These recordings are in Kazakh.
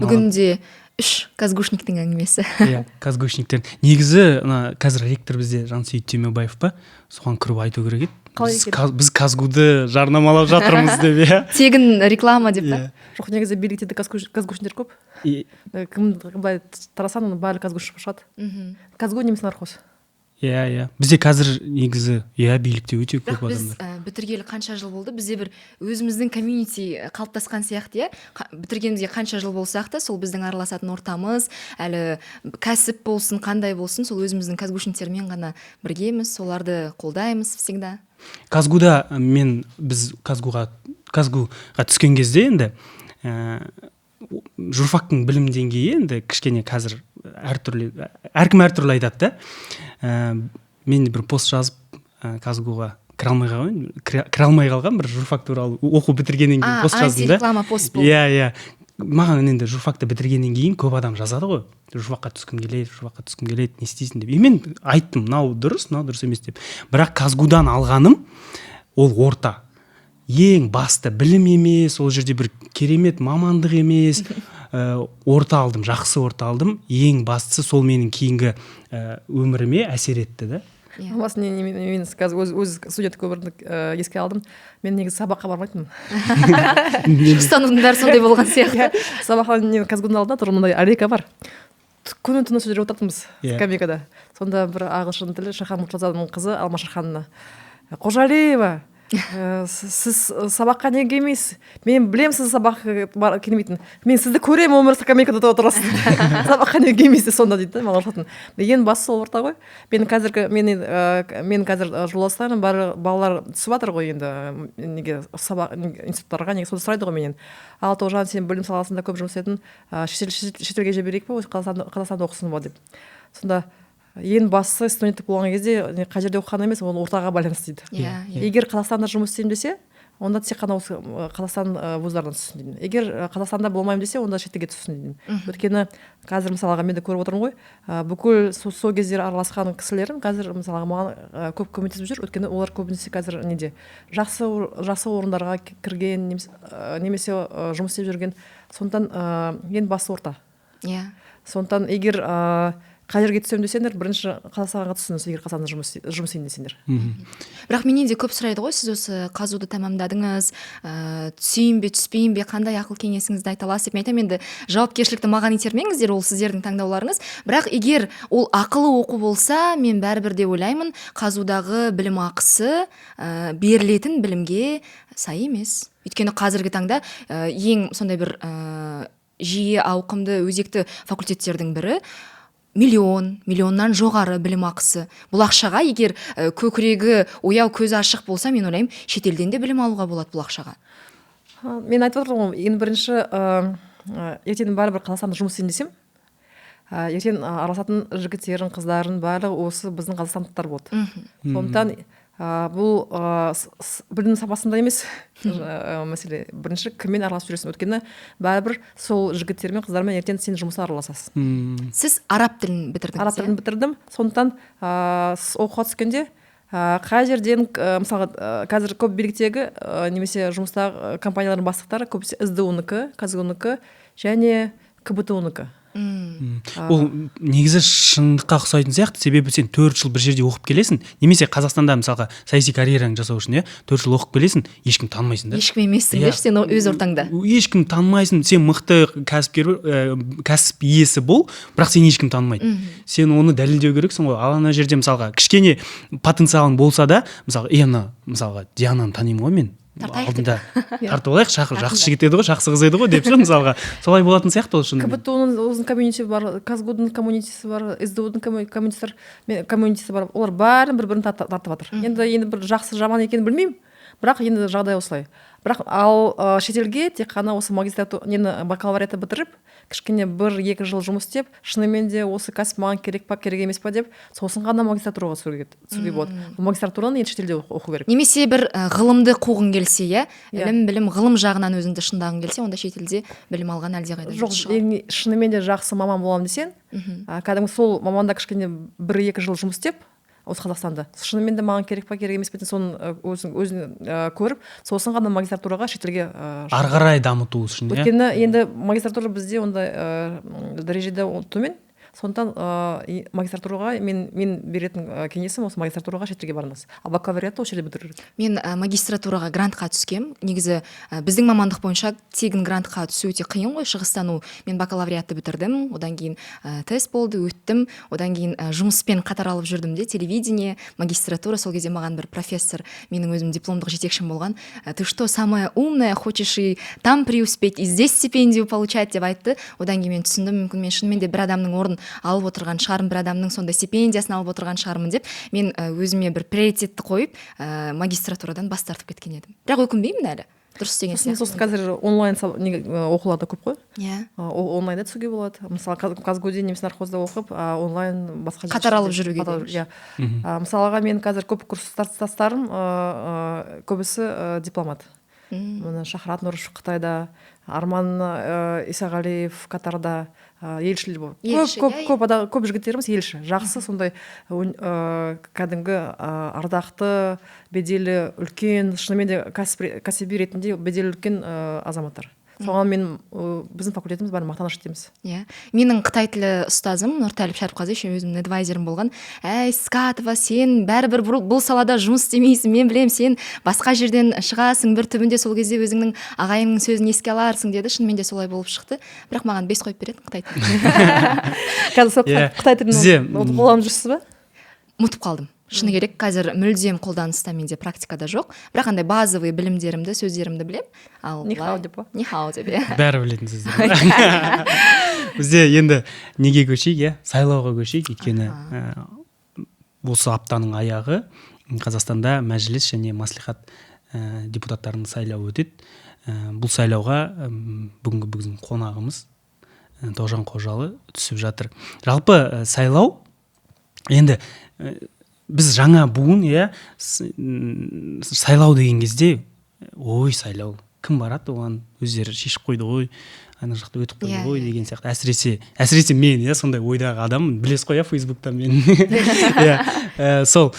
Бүгінде 3 казгушниктің әңгімесі. Иә, казгушниктер. Негізі қазір ректор бізде Жансейіт Түймебаев па, соған кіріп айту керек еді. Біз казгуды жарнамалап жатырмыз деп, иә. Тегін реклама деп та. Жоқ, негізі биліктерде казгушниктер көп. Кім былай тарасаң, оның барлығы казгуш шығады. Казгу немесе нархоз. Иә. Бізде қазір негізі билікте өте көп адамдар. Біз бітіргелі қанша жыл болды? Бізде бір өзіміздің комьюнити қалыптасқан сияқты, бітіргенімізге қанша жыл болсақ та, сол біздің араласатын ортамыз, әлі кәсіп болсын, қандай болсын, сол өзіміздің казгушниктермен ғана біргеміз, соларды қолдаймыз всегда. Казгуда біз казгуға түскен кезде енді журфактың білім деңгейі енді кішкене қазір әркім әртүрлі айтады да. Мен бір пост жазып казгуға кіре алмай қалған бір журфак туралы оқу бітіргеннен кейін пост жаздым да. Антиреклама пост болды. Иә. Маған енді журфакты бітіргеннен кейін көп адам жазады ғой. Журфакқа түскім келеді, не істейсің деп. И мен айттым, мынау дұрыс емес деп. Бірақ казгудан алғаным ол орта. Ең басты білім емес, ол жерде бір керемет мамандық емес, орта алдым, жақсы орта алдым. Ең бастысы сол менің кейінгі өміріме әсер етті да. Басын мен қазір өз студент өмірімді еске алдым. Мен негізі сабаққа бармайтынмын. Ұстанудың бәрі сондай болған сияқты. Сабаққа казгудың алдында тұр, мындай аллейка бар. Күні түні сөйлеп отыратынбыз скамейкада. Сонда бір ағылшын тілі Шахан Мұртазаның қызы Алма Шаханна: Қожалиева, сіз сабаққа неге келмейсіз? Мен білем сіз сабаққа келмейтін. Мен сізді көремін, өмір скамейкада отырасыз. Сабаққа неге келмейсіз сонда дейді маған ұрсатын. Ең бастысы сол орта ғой. Мен қазір жолдастарым балалар түсіп жатыр ғой енді неге сабақ институттарға, неге сонда сұрайды ғой менен. Ал Тоғжан, сен білім саласында көп жұмыс істедің, шетелге жіберейік па, Қазақстанда оқысын ба деп. Сонда ең бастысы студенттік болған кезде қай жерде оқығаны емес, ол ортаға байланысты дейді. Егер Қазақстанда жұмыс істеймін десе, онда тек қана осы Қазақстан вуздарынан түссін деймін. Егер Қазақстанда болмаймын десе, онда шетелге түссін деймін. Өйткені қазір мысалға мен де көріп отырмын ғой, бүкіл сол кездері араласқан кісілерім қазір мысалға маған көп көмектесіп жүр. Өйткені олар көбінесе қазір неде жақсы орындарға кірген немесе жұмыс істеп жүрген. Сондықтан ең басты орта. Сондықтан егер қай жерге түсемін десеңдер, бірінші Қазақстанға түсіңіз, егер Қазақстанда жұмыс істейін десеңдер. Бірақ менен де көп сұрайды ғой, сіз осы қазуды тәмамдадыңыз, түсейін бе, түспейін бе, қандай ақыл кеңесіңізді айта аласыз деп. Мен айтамын, енді жауапкершілікті маған итермеңіздер, ол сіздердің таңдауларыңыз. Бірақ егер ол ақылы оқу болса, мен бәрібір де ойлаймын, қазудағы білім ақысы берілетін білімге сай емес. Өйткені қазіргі таңда ең сондай бір жиі ауқымды өзекті факультеттердің бірі миллионнан жоғары білім ақысы. Бұл ақшаға егер көкірегі ояу, көзі ашық болса, мен ойлаймын, шетелден де білім алуға болады бұл ақшаға. Мен айтып отырмын, ең бірінші ертең бәрібір Қазақстанда жұмыс істейін десем, ертең араласатын жігіттерін, қыздарын барлығы осы біздің қазақстандықтар болады. Сондықтан бұл білім сапасында емес мәселе. Бірінші кіммен араласып жүресің? Өйткені бәрібір сол жігіттермен, қыздармен ертең сен жұмысқа араласасыз. Сіз араб тілін бітірдіңіз? Араб тілін бітірдім. Сондықтан оқуға түскенде қай жерден мысалға қазір көп биліктегі немесе жұмыстағы компаниялардың бастықтары көбісі СДУ-нікі, казгу-нікі және КБТУ-нікі. Ол негізі шындыққа ұқсайтын сияқты, себебі сен 4 жыл бір жерде оқып келесің, немесе Қазақстанда мысалға саяси карьераңды жасау үшін 4 жыл оқып келесің, ешкім танымайсың да. Ешкім емессің, сен өз ортаңда. Ешкім танымайсың, сен мықты кәсіп иесі бол, бірақ сен ешкім танымайды. Сен оны дәлелдеу керексің ғой. Ал ана жерде мысалға кішкене потенциалың болса да, мысалға Диананы танимын ғой мен. Алдында тартып алайық, жақсы жігіт еді ғой, жақсы қыз еді ғой деп мысалға. Солай болатын сияқты ол шын. КБТУ-ның өзінің комьюнитисі бар, казгудың комьюнитисі бар, СДУ-ның комьюнитисі бар. Олар бәрін бір-бірін тартып жатыр. Енді бір жақсы жаман екенін білмеймін, бірақ енді жағдай осылай. Бірақ ал шетелге тек қана осы бакалавриатты бітіріп, кішкене 1-2 жыл жұмыс істеп, шынымен де осы кәсіп маған керек па, керек емес па деп, сосын ғана магистратураға түсуге болады. Магистратураны енді шетелде оқу керек. Немесе бір ғылымды қуғың келсе, білім ғылым жағынан өзіңді шыңдағың келсе, онда шетелде білім алған әлдеқайда дұрыс шығар. Жоқ, шынымен де жақсы маман боламын десең, кәдімгі сол маманда кішкене 1-2 жыл жұмыс істеп, осы қазақстанда. Шынымен де маған керек па керек емес пе соны өзін көріп сосын ғана магистратураға шетелге ары қарай дамыту үшін иә. өйткені енді магистратура бізде ондай дәрежеде төмен. Сондықтан магистратураға мен беретін кеңесім осы магистратураға шетелге барыңыз. Ал бакалавриатты осы жерде бітіру керек. Мен магистратураға грантқа түскем. Негізі біздің мамандық бойынша тегін грантқа түсу өте қиын ғой, шығыстану. Мен бакалавриатты бітірдім, одан кейін тест болды, өттім, одан кейін жұмыспен қатар алып жүрдім де, телевидение, магистратура. Сол кезде маған бір профессор, менің өзім дипломдық жетекшім болған, ты что, самая умная, хочешь и там преуспеть, и здесь стипендию получать деп айтты. Одан кейін мен түсіндім, мүмкін мен шынымен де бір адамның орнын алып отырған шығармын, бір адамның сондай стипендиясын алып отырған шығармын деп мен өзіме бір приоритетті қойып магистратурадан бас тартып кеткен едім. Бірақ өкінбеймін әлі. Дұрыс деген сияқты. Сосын қазір онлайн оқулар да көп қой. Иә. Онлайнда түсуге болады. Мысалы Казгуде немесе нархозда оқып, онлайн басқа қатар алып жүруге де. Иә. Мысалға мен қазір көп курстастарым көбісі дипломат. Мына Шахрат Нұрышев Қытайда, Арман Исағалиев Катарда, елшілер болды. Көп жігіттеріміз елші. Жақсы сондай кәдімгі ардақты, беделі үлкен, шынымен де кәсіби ретінде беделі үлкен азаматтар. Соған мен біздің факультетіміз бәрі мақтаныш етеміз. Иә. Менің қытай тілі ұстазым Нұртәліп Шәріпқазы, өзімнің адвайзерім болған. Әй, Скатова, сен бәрібір бұл салада жұмыс істемейсің, мен білем, сен басқа жерден шығасың, бір түбінде сол кезде өзіңнің ағайыңның сөзін еске аларсың деді. Шынымен де солай болып шықты. Бірақ маған 5 қойып беретін қытай тілін. Қазір қытай тілін қолданып жүрсіз бе? Ұмытып қалдым. Шыны керек, қазір мүлдем қолданыста, менде практикада жоқ. Бірақ андай базовый білімдерімді, сөздерімді білем. Ал нихао деп па? Нихао деп, иә. Бәрі білетін сөздер. Бізде енді неге көшейік, иә? Сайлауға көшейік, өйткені осы аптаның аяғы Қазақстанда мәжіліс және маслихат депутаттарын сайлау өтеді. Бұл сайлауға бүгінгі біздің қонағымыз Тоғжан Қожалы түсіп жатыр. Жалпы сайлау енді біз жаңа буын, иә, сайлау деген кезде, ой, сайлау, кім барады, оған өздері шешіп қойды ғой, ана жақта өтіп қойды ғой деген сияқты. Әсіресе мен, иә, сондай ойдағы адаммын, білесіз ғой, Фейсбуктан мен. Сол,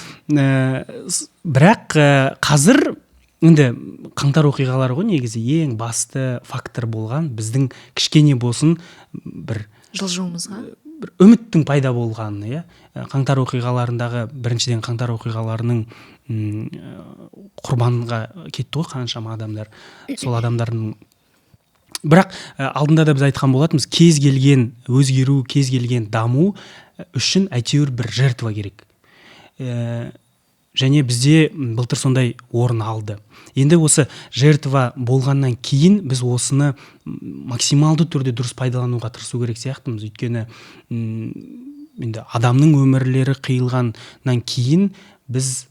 бірақ қазір енді қаңтар оқиғалары ғой негізі ең басты фактор болған, біздің кішкене болсын бір жылжуымызға бір үміттің пайда болғаны, иә. Қаңтар оқиғаларындағы біріншіден қаңтар оқиғаларының құрбанға кетті ғой қаншама адамдар. Сол адамдардың бірақ алдында да біз айтқан болатынбыз, кез келген өзгеру, кез келген даму үшін әйтеуір бір жертва керек. Және бізде былтыр сондай орын алды. Енді осы жертва болғаннан кейін біз осыны максималды түрде дұрыс пайдалануға тырысу керек сияқтымыз. Өйткені енді адамның өмірлері қиылғаннан кейін біз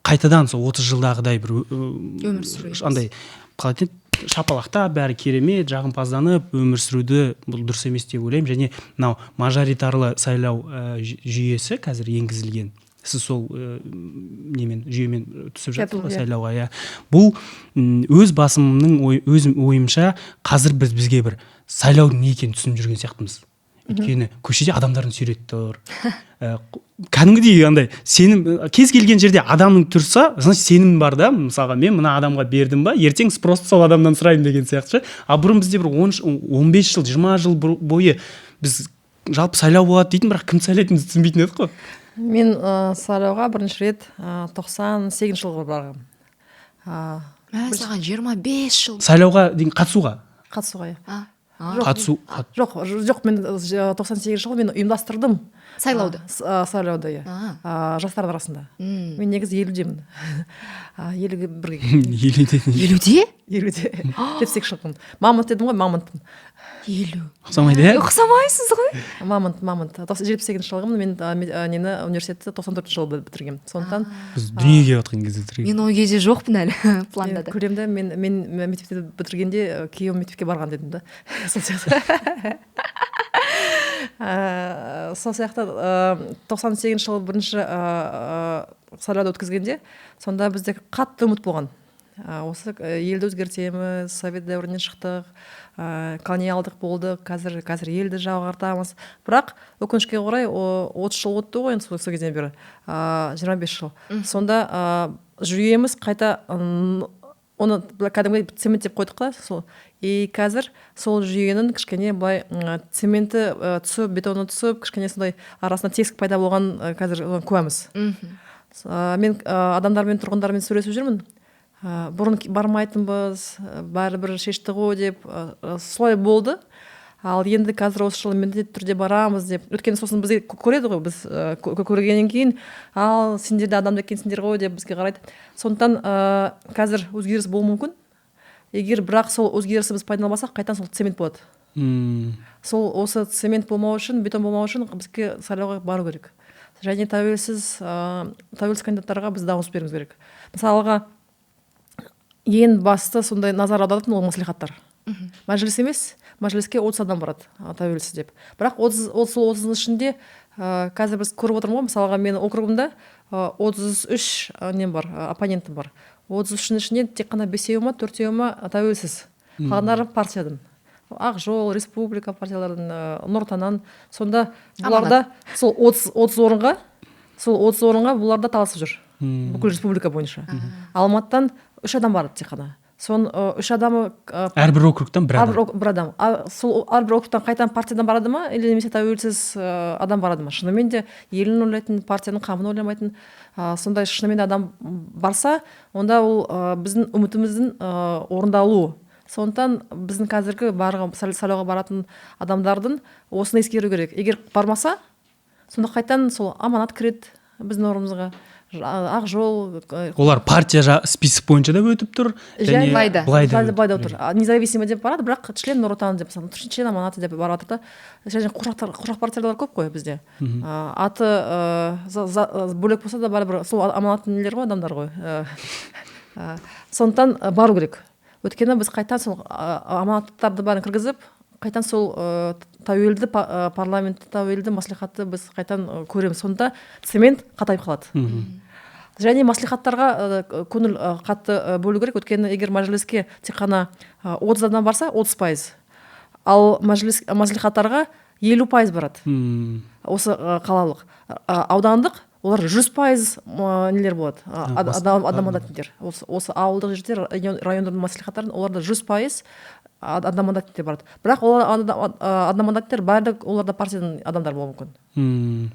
қайтадан сол 30 жылдағыдай бір өмір сүру. Андай қалай шапалақта бәрі керемет, жағымпазданып өмір сүруді бұл дұрыс емес деп ойлаймын. Және мынау мажоритарлы сайлау жүйесі қазір енгізілген. Сіз сол жүйемен түсіп жатыр ғой сайлауға, иә. Бұл өз басымның ойымша қазір бізге бір сайлаудың не екенін түсініп жүрген сияқтымыз. Өйткені көшеде адамдардың суреті тұр. Кәдімгідей андай сенім, кез келген жерде адамның тұрса, значит сенім бар да. Мысалға мен мына адамға бердім ба, ертең просто сол адамнан сұраймын деген сияқты. А бұрын бізде бір 15 жыл, 20 жыл бойы біз жалпы сайлау болады дейтін, бірақ кім сайлайтынымызды түсінбейтін едік қой. Мен сайлауға бірінші рет 98 жылғы барғам. Саған 25 жыл. Сайлауға деген қатысуға? Қатысуға, иә. Жоқ, мен 98 жылы мен ұйымдастырдым. Сайлауды, иә. Жастардың арасында. Мен негізі 50-демін. 51-ге. 50-де? 50-де. 78 жылғын. Мамонт дедім ғой, мамонтпын. 50. Ұқсамайды, иә? Ұқсамайсыз ғой. Мамонт. 78 жылғымын, мен университетті 94 жылы бітіргем. Сондықтан біз дүниеге батқан кезде бітірген. Мен ол кезде жоқпын әлі планда да. Көремді, мен мектепте бітіргенде күйеуім мектепке барған дедім да. Сол сияқты. Сол сияқты 98 жылы бірінші сайлауды өткізгенде, сонда бізде қатты үміт болған. осы елді өзгертеміз, совет дәуірінен шықтық, колониалдық болдық, қазір елді жаңғыртамыз. Бірақ өкінішке орай 30 жыл өтті ғой енді сол кезден бері, 25 жыл. Сонда жүйеміз қайта оны кәдімгі цементтеп қойдық та сол. И қазір сол жүйенің кішкене былай цементі түсіп, бетоны түсіп, кішкене сондай арасында тесік пайда болған қазір куәміз. Мен адамдармен, тұрғындармен сөйлесіп жүрмін. Бұрын бармайтынбыз, бәрібір шешті ғой деп, солай болды. Ал енді қазір осы жылы міндетті түрде барамыз деп. Өйткені сосын бізге көреді ғой, біз көргеннен кейін, ал сендер де адамды екенсіңдер ғой деп бізге қарайды. Сондықтан қазір өзгеріс болуы мүмкін. Егер бірақ сол өзгерісті біз пайдаланбасақ, қайтадан сол цемент болады. Сол осы цемент болмау үшін, бетон болмау үшін бізге сайлауға бару керек. Және тәуелсіз кандидаттарға біз дауыс беруіміз керек. Мысалға, ең басты сондай назар аударатын ол мәслихаттар. Мәжіліс емес, мәжіліске 30 адам барады, тәуелсіз деп. Бірақ 30 ішінде қазір біз көріп отырмыз ғой, мысалға менің округымда 33 нем бар, оппонентім бар. 33-ің ішінен тек қана 5-еуі ма, 4-еуі ма тәуелсіз. Қалғандары партиядан. Ақ жол, республика партиялардан, Нұр Отаннан. Сонда бұларда сол 30 орынға бұларда таласып жүр. Бүкіл республика бойынша. Алматыдан 3 адам барады тек қана. Сон 3 адамы әрбір округтан бір адам. Сол әрбір округтан қайтадан партиядан барады ма, или немесе тәуелсіз адам барады ма? Шынымен де елін ойлайтын, партияның қамын ойламайтын, сондай шынымен де адам барса, онда ол біздің үмітіміздің орындалуы. Сондықтан біздің қазіргі сайлауға баратын адамдардың осыны ескеру керек. Егер бармаса, сонда қайтадан сол аманат кіреді біздің орнымызға. Ақ жол. Олар партия список бойынша да өтіп тұр. Және Былайда тұр. Независимый деп барады, бірақ член Нұр Отан деп, член аманаты деп барып жатыр да. Және қуыршақ партиялар көп қой бізде. Аты бөлек болса да бәрібір сол аманаттың нелері ғой, адамдар ғой. Сондықтан бару керек. Өйткені біз қайтан сол аманаттарды бәрін кіргізіп, қайтан сол тәуелді парламентті, тәуелді мәслихатты біз қайтан көреміз. Сонда цемент қатайып қалады. Және мәслихаттарға көңіл қатты бөлу керек. Өйткені егер мәжіліске тек қана 30 адам барса, 30%. Ал мәслихаттарға 50% барады. Осы қалалық. Аудандық олар 100% нелер болады. Адам мандаттар. Осы ауылдық жерде райондардың мәслихаттарын оларда 100% адам мандаттар барады. Бірақ адам мандаттар барлық оларда партиядан адамдар болуы мүмкін.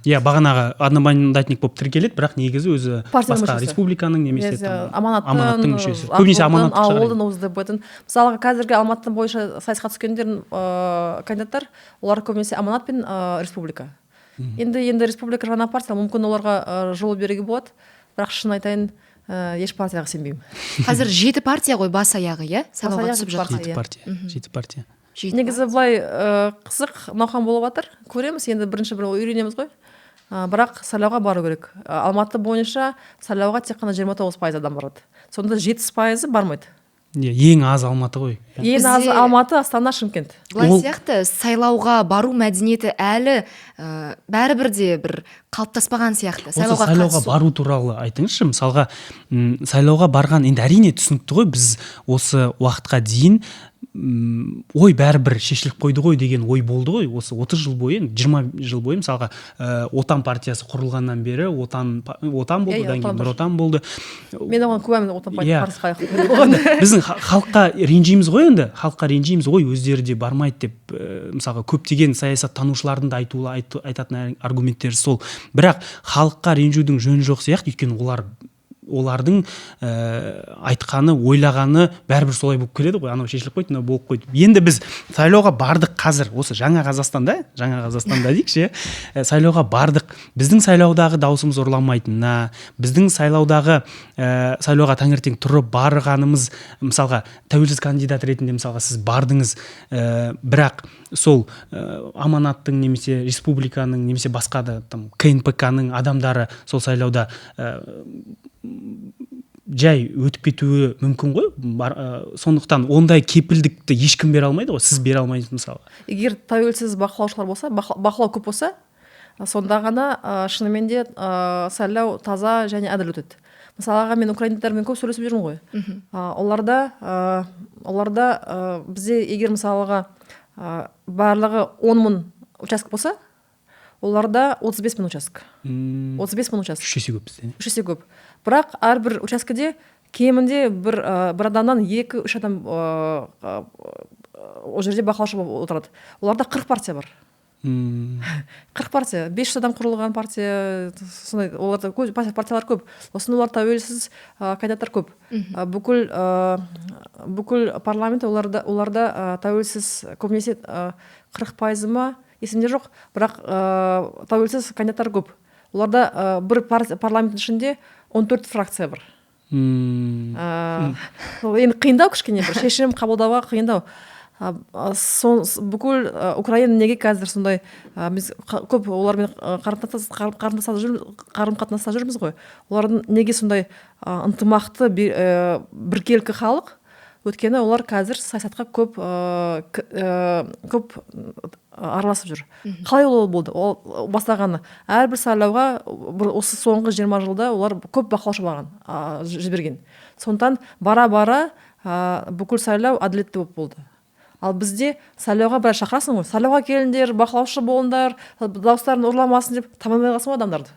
Бағанағы одномандатник болып тіркеледі, бірақ негізі өзі басқа республиканың немесе аманаттың мүшесі. Көбінесе аманаттық шығар. Ауылдың өзі деп қоятын. Мысалға қазіргі Алматының бойынша сайысқа түскендер кандидаттар, олар көбінесе аманат пен республика. Енді республика жаңа партия, мүмкін оларға жол беруге болады, бірақ шын айтайын, еш партияға сенбеймін. Қазір 7 партия ғой бас аяғы, иә? Сайлауға түсіп жатыр. 7 партия. Негізі былай қызық науқан болып жатыр. Көреміз, енді бірінші бір үйренеміз ғой. Бірақ сайлауға бару керек. Алматы бойынша сайлауға тек қана 29% адам барады. Сонда 7% бармайды. Ең аз Алматы ғой. Ең аз Алматы, Астана, Шымкент. Былай сияқты сайлауға бару мәдениеті әлі бәрібір де бір қалыптаспаған сияқты. Сайлауға бару туралы айтыңызшы. Мысалға, сайлауға барған, енді әрине түсінікті ғой, біз осы уақытқа дейін бәрібір шешіліп қойды ғой деген ой болды ғой. Осы 30 жыл бойы, 20 жыл бойы, мысалға, Отан партиясы құрылғаннан бері Отан болды, одан кейін Нұр Отан болды. Мен оған куәмін, Отан партиясы болғанда. Біздің халыққа ренжиміз ғой енді, өздері де бармайды деп, мысалға, көптеген саясаттанушылардың да айтатын аргументтері сол. Бірақ халыққа ренжудің жөні жоқ сияқты, өйткені олардың айтқаны, ойлағаны бәрібір солай болып келеді ғой, анау шешіліп қойды, мынау болып қойды. Енді біз сайлауға бардық қазір, осы жаңа Қазақстанда дейікші, сайлауға бардық. Біздің сайлаудағы даусымыз ұрламайтынына, біздің сайлауға таңертең тұрып барғанымыз, мысалға, тәуелсіз кандидат ретінде, мысалға, сіз бардыңыз, бірақ сол аманаттың немесе республиканың немесе басқа да КНПК-ның адамдары сол сайлауда жай өтіп кетуі мүмкін ғой. Сондықтан ондай кепілдікті ешкім бере алмайды ғой, сіз бере алмайсыз мысалы. Егер тәуелсіз бақылаушылар болса, бақылау көп болса, сонда ғана шынымен де сайлау таза және әділ өтеді. мысалға мен украиндықтармен көп сөйлесіп жүрмін ғой. Оларда бізде егер мысалға барлығы 10.000 участок болса, оларда 35.000 участок. 35.000 участок. 3 есе көп бізде. 3 есе көп. Бірақ әрбір участкіде кемінде бір адамнан 2-3 адам ол жерде бақылаушы болып отырады. Оларда 40 партия бар. 40 партия, 500 адам құрылған партия, сондай, оларда партиялар көп. Осыны олар тәуелсіз кандидаттар көп. Бүкіл парламент оларда тәуелсіз көбінесе 40% ма, есімде жоқ, бірақ тәуелсіз кандидаттар көп. Оларда бір парламенттің ішінде 14 фракция бар. Енді қиындау кішкене, бір шешім қабылдауға қиындау. Бүкіл Украина неге қазір сондай біз көп олармен қарым-қатынаста жүрміз ғой. Олардың неге сондай ынтымақты біркелкі халық? Өйткені олар қазір саясатқа көп араласып жүр. Қалай ол болды? Ол бастағаны әрбір сайлауға осы соңғы 20 жылда олар көп бақылаушы жіберген. Сондықтан бара-бара бүкіл сайлау әділетті болды. Ал бізде сайлауға бәрі шақырасың ғой. Сайлауға келіңдер, бақылаушы болыңдар, дауыстарын ұрламасын деп тамамай қалсын адамдарды.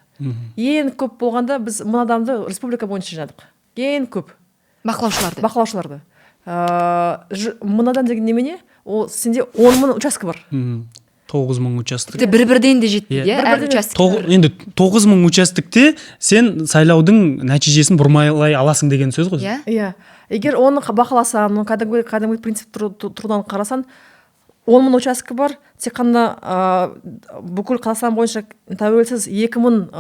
Ең көп болғанда біз мың адамды республика бойынша жинадық. Ең көп. Бақылаушыларды. 1000 адам деген немене? Ол сенде 10.000 участка бар. 9.000 участок. Бір-бірден де жетпейді, әр участок. Енді 9.000 участокте сен сайлаудың нәтижесін бұрмайлай аласың деген сөз ғой. Иә. Егер оны бақыласаң, кәдімгі принцип тұрдан қарасаң, 10.000 участка бар, тек қана бүкіл Қазақстан бойынша тәуелсіз 2000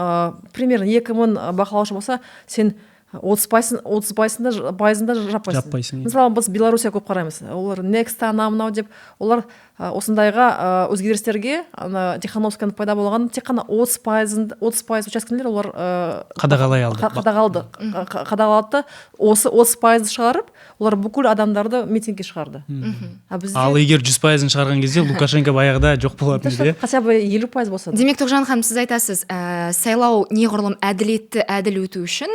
примерно 2000 бақылаушы болса, сен 30%-ында жаппайсың. Мысалы, біз Белоруссия көп қараймыз. Олар next анау деп, олар осындайға өзгерістерге Тихановскаяның пайда болған тек қана 30% учаскелер олар қадағалады. Осы 30% шығарып, олар бүкіл адамдарды митингке шығарды. Ал егер 100% шығарған кезде Лукашенко баяғыда жоқ болатын еді. Хотя бы 50% болса. Демек, Тоғжан ханым, сіз айтасыз, сайлау неғұрлым әділетті әділ өту үшін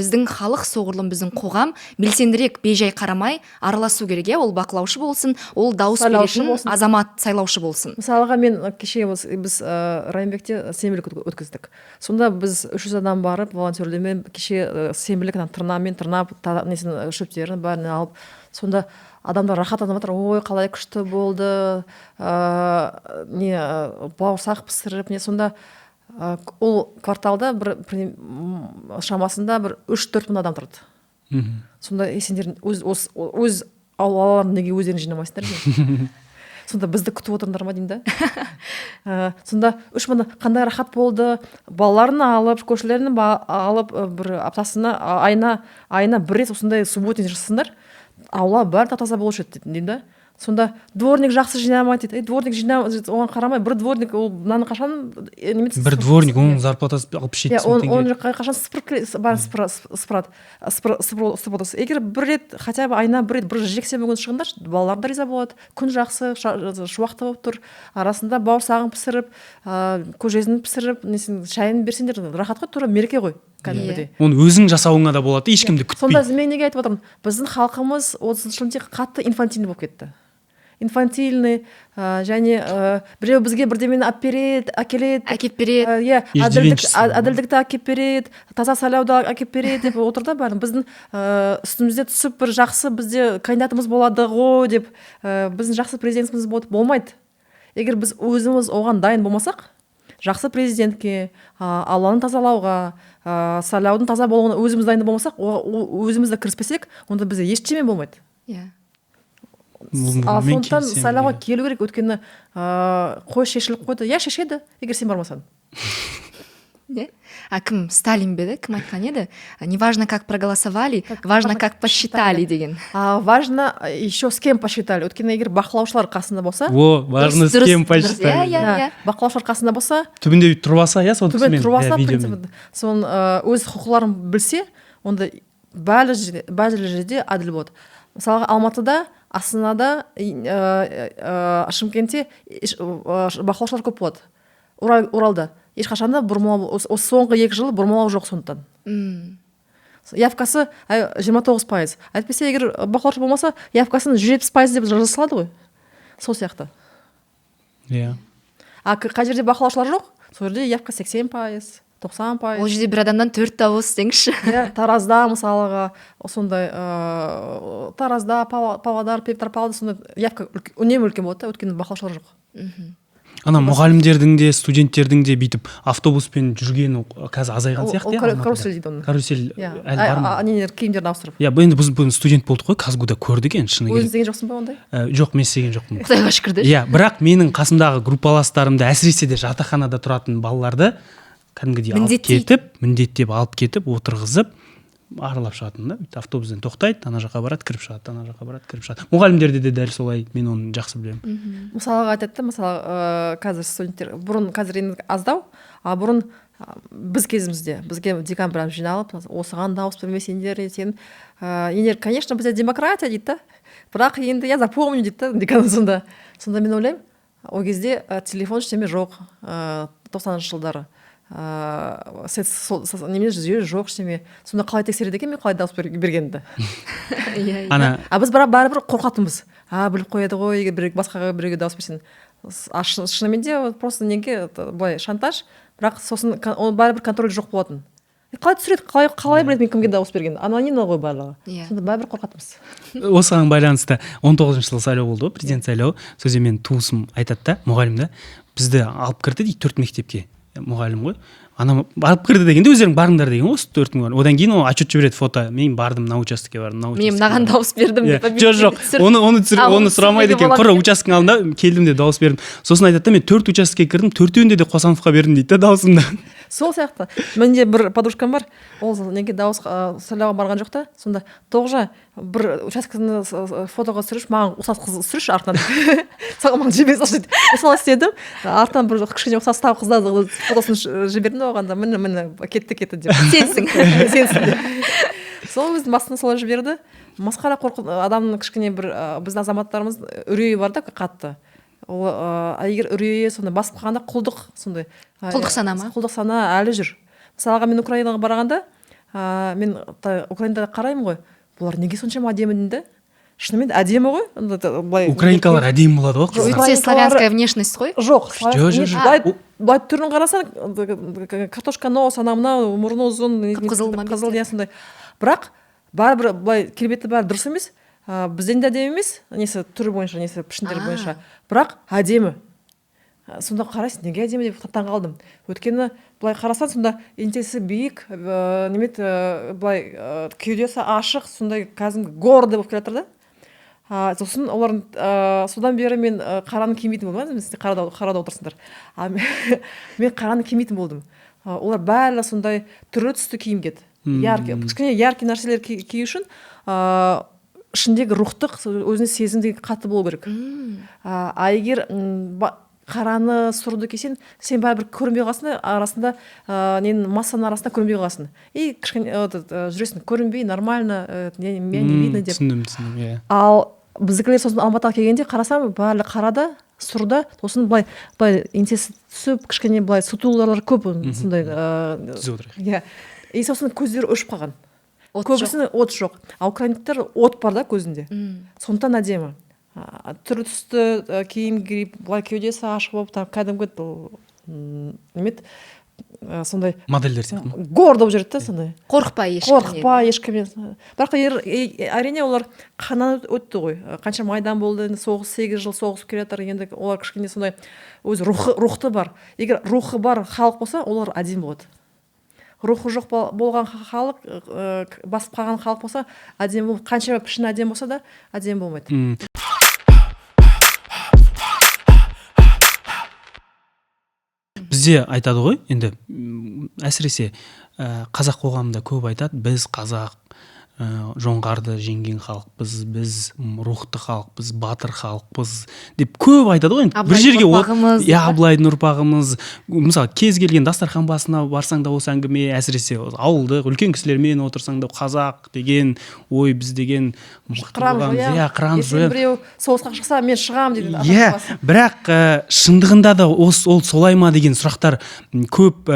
біздің халық, соғұрлым біздің қоғам белсендірек, бейжай қарамай араласу керек. Ол бақылаушы болсын, ол дауыс беретін азамат сайлаушы болсын. Мысалға мен кеше біз Райымбекте сенбілік өткіздік. Сонда біз 300 адам барып, волонтерлермен кеше сенбілік тырнап, шөптерін бәрін алып, сонда адамдар рахаттанып жатыр. Ой, қалай күшті болды, бауырсақ пісіріп, сонда ол кварталда бір шамасында бір 3-4 мың адам тұрды. Сонда сендердің өз аулаларын неге өздерін жинамайсыңдар деймін. Сонда бізді күтіп отырыңдар ма деймін да. Сонда 3 мың қандай рахат болды, балаларын алып, көршілерін алып, бір аптасына айына бір рет осындай субботник жасасыңдар, аула бәрі таза болушы еді деймін да. Сонда дворник жақсы жинамайды дейді. Дворник оған қарамай, бір дворник ол мынаны қашан бір дворник оның зарплатасы 67 сом теңге. Оны қашан сыпырады. Егер бір рет, хотя бы айына бір рет бір жексенбі күні шығыңдар, балалар да риза болады. Күн жақсы, шуақты болып тұр. Арасында бауырсағын пісіріп, көжесін пісіріп, шайын берсеңдер, рахат қой, тура мереке ғой. Оны өзің жасауыңа да болады, ешкімді күтпей. Сонда мен неге айтып отырмын? Біздің халқымыз 30 жылдың қатты инфантильный болып кетті. Инфантильный, және біреу бізге бірдемені әкеліп береді, әділдікті әкеп береді, таза сайлауды әкеп береді деп отырды бәрін. Біздің үстімізде түсіп бір жақсы бізде кандидатымыз болады ғой деп, біздің жақсы президентіміз болмайды. Егер біз өзіміз оған дайын болмасақ, жақсы президентке, алланы тазалауға, сайлаудың таза болуына өзіміз дайын болмасақ, өзімізді кіріспесек, онда бізде ештеме болмайды. Ал сондықтан сайлауға келу керек, өйткені қой шешіліп қойды. Шешеді, егер сен бармасаң. Кім Сталин беді, кім айтқан еді? Не важно, как проголосовали, важно, как посчитали деген. Важно еще с кем посчитали. Өйткені егер бақылаушылар қасында болса, важно с кем посчитали. Бақылаушылар қасында болса, түбінде тұрбаса, сон өз құқыларын білсе, онда бәрі жерде әділ болады. Мысалға Алматыда, Астанада, Шымкентте бақылаушылар көп болады. Уралда ешқашанда бұрмалау, осы соңғы 2 жыл бұрмалау жоқ сондықтан. явкасы 29%. Әйтпесе егер бақылаушы болмаса явкасын 170% деп жаза салады ғой. Сол сияқты. Иә. Қай жерде бақылаушылар жоқ, сол жерде явка 80%, 90%. Ол жерде бір адамдан 4 дауыс деңізші. Таразда мысалыға сондай Таразда, Павлодар, Петропавлда сондай явка үнемі үлкен болады, өйткені бақылаушылар жоқ. Ана мұғалімдердің де студенттердің де бүйтіп автобуспен жүргені қазір азайған сияқты. Карусель дейді оны. Карусель әлі бар ма? Нелер киімдерін ауыстырып. Иә, енді біз бүгін студент болдық қой, Казгуда көрдік енді шыны Өзің керек. істеген жоқсың ба ондай? Жоқ, мен істеген жоқпын. Құдайға шүкір де. Иә, бірақ менің қасымдағы группаластарымды, әсіресе де жатақханада тұратын балаларды кәдімгідей міндеттеп алып кетіп отырғызып аралап шығатын да. Автобустан тоқтайды, ана жаққа барады, кіріп шығады, ана жаққа барады, кіріп шығады. Мұғалімдерде де дәл солай, мен оны жақсы білемін. Мысалға айтады, мысалы қазір студенттер бұрын, қазір енді аздау, бұрын біз кезімізде бізге декан бір жиналып, осыған дауыс бермесеңдер, сен ендер, конечно, бізде демократия дейді да, бірақ енді я запомню дейді да декан. Сонда мен ойлаймын, ол кезде телефон ештеме жоқ, 90-шы жылдары. Немен жүйе жоқ ештеме. Сонда қалай тексереді екен мен қалай дауыс бергенімді. Біз бәрібір қорқатынбыз. Біліп қояды ғой, егер басқаға біреуге дауыс берсең. Шынымен де просто неге былай шантаж, бірақ сосын ол бәрібір контроль жоқ болатын. Қалай түсіреді, қалай біледі мен кімге дауыс бергенін? Анонимно ғой барлығы. Сонда бәрібір қорқатынбыз. Осыған байланысты 19-шы жылы сайлау болды ғой, президент сайлауы. Сөзде мен туысым айтады да, мұғалім да, бізді алып кірді дейді 4 мектепке. Мұғалім ғой. Ана барып кірді дегенде өздерің барыңдар деген ғой, 4 мұғалім. Одан кейін ол отчет жібереді, фото. Мен бардым, на участокке бардым, мен мынаған дауыс бердім деп. Жоқ, оны сұрамайды екен. Құр участкінің алдында келдім де дауыс бердім. Сосын айтады да, мен 4 участкеге кірдім, 4-еуінде де Қосановқа бердім дейді да дауысымды. Сол сияқты. Менде бір подружкам бар, ол неге дауыс сайлауға барған жоқ та, сонда Тоғжа бір участканы фотоға түсіріш, маған ұқсас қыз түсіріш артынан. Саған маған жібере салшы дейді. Солай істедім. Артынан бір кішкене ұқсастау қыздардың фотосын жібердім де оған да, міне кетті деп. Сенсің. Сол өзінің басына солай жіберді. Масқара адамның кішкене бір біздің азаматтарымыз үрейі бар да қатты. Ол егер үрейі сонда басып қалғанда құлдық сондай. Құлдық сана ма? Құлдық сана әлі жүр. Мысалға мен Украинаға барғанда, мен Украинада қараймын ғой, бұлар неге соншама әдемі дейді? Шынымен әдемі ғой. Украинкалар әдемі болады ғой. Өте славянская внешность қой. Жоқ. Былай түрін қарасаң, картошка нос, ана мынау мұрны ұзын, қызыл не сондай. Бірақ бәрібір былай келбеті бәрі дұрыс емес. Бізден де әдемі емес, несі түрі бойынша, несі пішіндері бойынша. Бірақ әдемі. Сонда қарайсың, неге әдемі деп таң қалдым. Өйткені былай қарасаң, сонда еңсесі биік, былай кеудесі ашық, сондай кәдімгі гордый болып келе жатыр да. Сосын олар содан бері мен қараны кимейтін болдым. Сіздер қарада отырсыңдар. Мен қараны кимейтін болдым. Олар бәрі сондай түрлі түсті киім киеді. Кішкене яркий нәрселер кию үшін ішіндегі рухтық, өзіне сезімдегі қатты болу керек. Егер қараны сұрды кесен, сен бәрібір көрінбей қаласың, арасында массаның арасында көрінбей қаласың. И кішкене жүресің, көрінбей, нормально, не видно деп. Түсіндім. Ал біздікілер сосын Алматыға келгенде қарасам, бәрі қарада, сұрда, сосын былай еңсесі түсіп, кішкене былай сутуларлар көп, сондай. И сосын көздері өшіп қалған. Көбісінің от жоқ. А украиндықтар от бар да көзінде. Сондықтан әдемі. Түрлі түсті киім киіп, былай кеудесі ашық болып, кәдімгі сондай модельдер сияқты. Гордо болып жүреді да сондай. Қорықпай ешкімнен. Бірақ әрине олар қаннан өтті ғой. Қанша майдан болды, 8 жыл соғысып келе жатыр, енді олар кішкене сондай өз рухты бар. Егер рухы бар халық болса, олар әдемі болады. Рухы жоқ болған халық, басып қалған халық болса, әдемі болып, қанша пішін әдемі болса да, әдемі болмайды. Бізде айтады ғой, енді әсіресе қазақ қоғамында көп айтады, біз қазақ, жоңғарды жеңген халықпыз, біз рухты халықпыз, батыр халықпыз деп көп айтады ғой. Бір жерге Абылайдың ұрпағымыз. Мысалы кез келген дастархан басына барсаң да осы әңгіме, әсіресе ауылдық үлкен кісілермен отырсаң да қазақ деген ой, біз деген қырамыз. Біреу соғысқа шықса мен шығамын дейді. Иә, бірақ шындығында да ол солай ма деген сұрақтар көп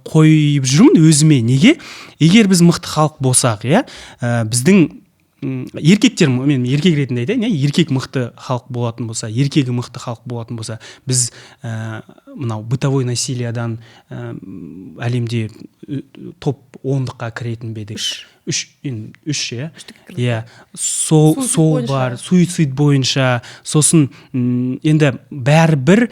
қойып жүрмін өзіме. Неге? Егер біз мықты халық болсақ, біздің еркектер, мен еркек ретінде айтайын, еркек мықты халық болатын болса, еркегі мықты халық болатын болса, біз мынау бытовой насилиядан әлемде топ 10-ға кіретін бе едік. Үш, сол бар, суицид бойынша. Сосын енді бәрібір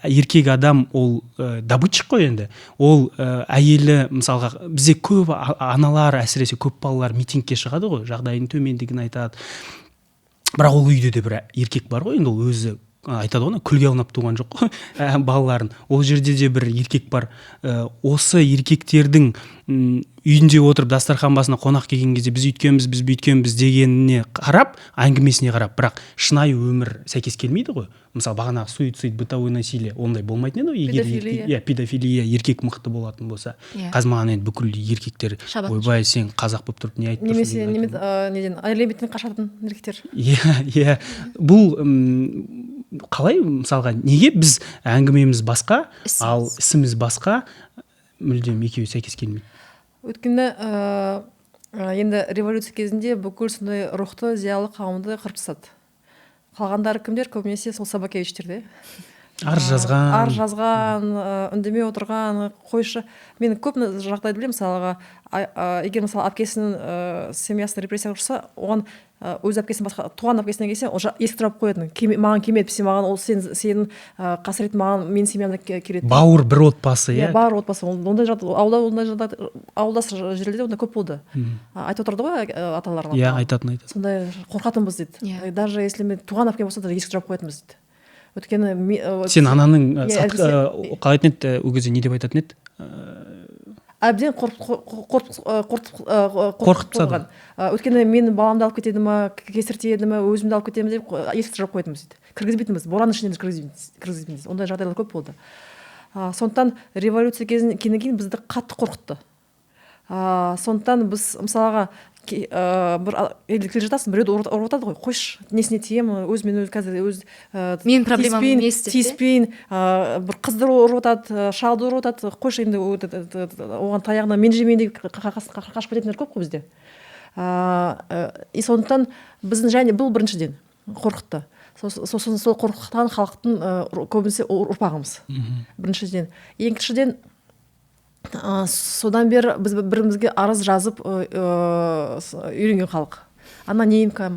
еркек адам ол добытчик қой енді. Ол әйелі, мысалға, бізде көп аналар, әсіресе көп балалар митингке шығады ғой, жағдайының төмендігін айтады. Бірақ ол үйде де бір еркек бар ғой, енді ол өзі айтады ғой, күлге аунап туған жоқ қой балаларын. Ол жерде де бір еркек бар. Осы еркектердің үйінде отырып дастархан басына қонақ келген кезде біз үйткенбіз, біз бүйткенбіз дегеніне қарап, әңгімесіне қарап, бірақ шынайы өмір сәйкес келмейді ғой. Мысалы бағанағы суицид, бытовой насилие ондай болмайтын еді ғой. Педофилия еркек мықты болатын болса. Қазір маған енді бүкіл еркектер ойбай, сен қазақ болып тұрып не айтып тұрсың? Немесе неден алиметтен қашатын еркектер. Иә. Бұл қалай, мысалға, неге біз әңгімеміз басқа, ал ісіміз басқа, мүлдем екеуі сәйкес келмейді? Өйткені енді революция кезінде бүкіл сондай рухты, зиялы қауымды қырып тастады. Қалғандары кімдер? Көбінесе сол Собакевичтерде. Арыз жазған, үндемей отырған, қойшы. Мен көп жағдайды білемін, мысалға, егер мысалы әпкесінің семьясын репрессияға ұшса, оған өз әпкесін басқа, туған әпкесіне келсе, ол есік тұрап қоятын. Маған келмеді, маған ол сенің қасіретің маған менің семьямда келеді. Бауыр бір отбасы, иә? Бауыр отбасы. Ондай ауылдас жерлерде ондай көп болды. Айтып отырды ғой аталарына. Иә, айтатын. Сондай қорқатынбыз дейді. Даже если мен туған әпкем болса да есік тұрап қоятынбыз дейді. Өйткені сен ананың қалай айтатын еді, ол кезде не деп айтатын еді? Әбден қорқытқан. Өйткені мен баламды алып кетеді ма, кесіртеді ма, өзімді алып кетемін деп есікті жауып қоятынбыз дейді. Кіргізбейтінбіз, боранның ішіне кіргізбейтінбіз. Ондай жағдайлар көп болды. Сондықтан революция кезінен кейін бізді қатты қорқытты. Сондықтан біз мысалға бір елге келе жатасың, біреуді ұрып қой, қойшы, несіне тиемін, өзімен өзі қазір мен проблемам емес деп, тиіспейін, бір қызды ұрып шалды ұрып, қойшы, енді оған таяғына мен жемейін деп қашып кететіндер көп қой бізде. Сондықтан біздің және бұл біріншіден қорқытты. Сосын сол қорқытқан халықтың көбінесе ұрпағымыз. Біріншіден. Екіншіден, содан бері біз бірімізге арыз жазып үйренген халық. Анонимка.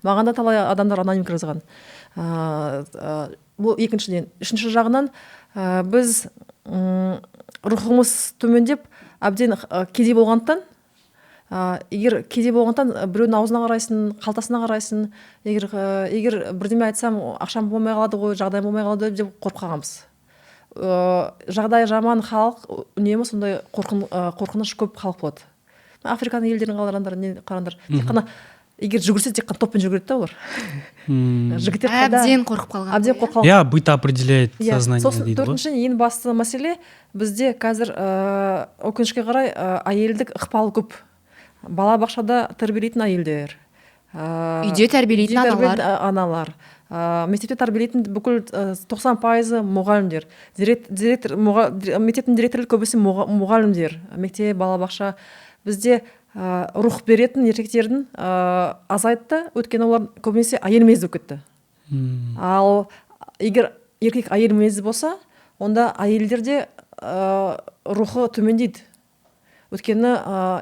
Маған да талай адамдар анонимка жазған. Бұл екіншіден. Үшінші жағынан біз рухымыз төмендеп, әбден кедей болғандықтан, егер кедей болғандықтан біреудің аузына қарайсың, қалтасына қарайсың, егер бірдеме айтсам, ақшам болмай қалады ғой, жағдайым болмай қалады деп қорқағанбыз. Жағдай жаман халық үнемі сондай қорқыныш көп халық болады. Африканың елдерін қараңдар. Тек қана егер жүгірсе, тек қана топпен жүгіреді да олар. Жігіттер әбден қорқып қалған. Иә, быт определяет сознание. Сосын төртінші ең басты мәселе, бізде қазір өкінішке қарай әйелдік ықпалы көп. Бала бақшада тәрбиелейтін әйелдер, үйде тәрбиелейтін аналар, мектепте тәрбиелейтін бүкіл 90% мұғалімдер. Мектептің директоры көбісі мұғалімдер, мектеп, балабақша. Бізде рух беретін еркектердің азайтты, өйткені олар көбінесе әйел мінезді болып кетті. Ал егер еркек әйел мінезді болса, онда әйелдерде рухы төмендейді. Өйткені